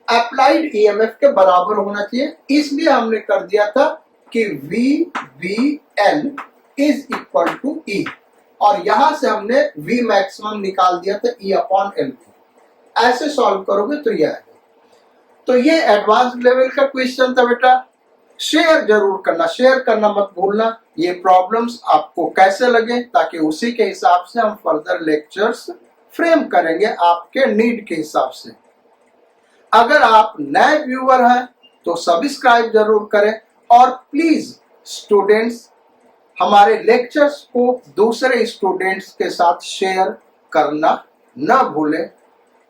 अप्लाइड ईएमएफ के बराबर होना चाहिए। इसलिए हमने कर दिया था कि VBL is equal to E, और यहां से हमने V मैक्सिमम निकाल दिया था E अपॉन L। ऐसे सॉल्व करोगे तो यह है। तो ये एडवांस लेवल का क्वेश्चन था बेटा। शेयर जरूर करना, शेयर करना मत भूलना। ये प्रॉब्लम्स आपको कैसे लगे, ताकि उसी के हिसाब से हम फर्दर लेक्चर्स फ्रेम करेंगे आपके नीड के हिसाब से। अगर आप नए व्यूअर हैं तो सब्सक्राइब जरूर करें, और प्लीज स्टूडेंट्स हमारे लेक्चर्स को दूसरे स्टूडेंट्स के साथ शेयर करना न भूलें।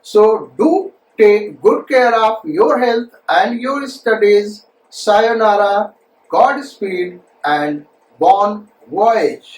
So do take good care of your health and your studies. Sayonara, Godspeed, and bon voyage.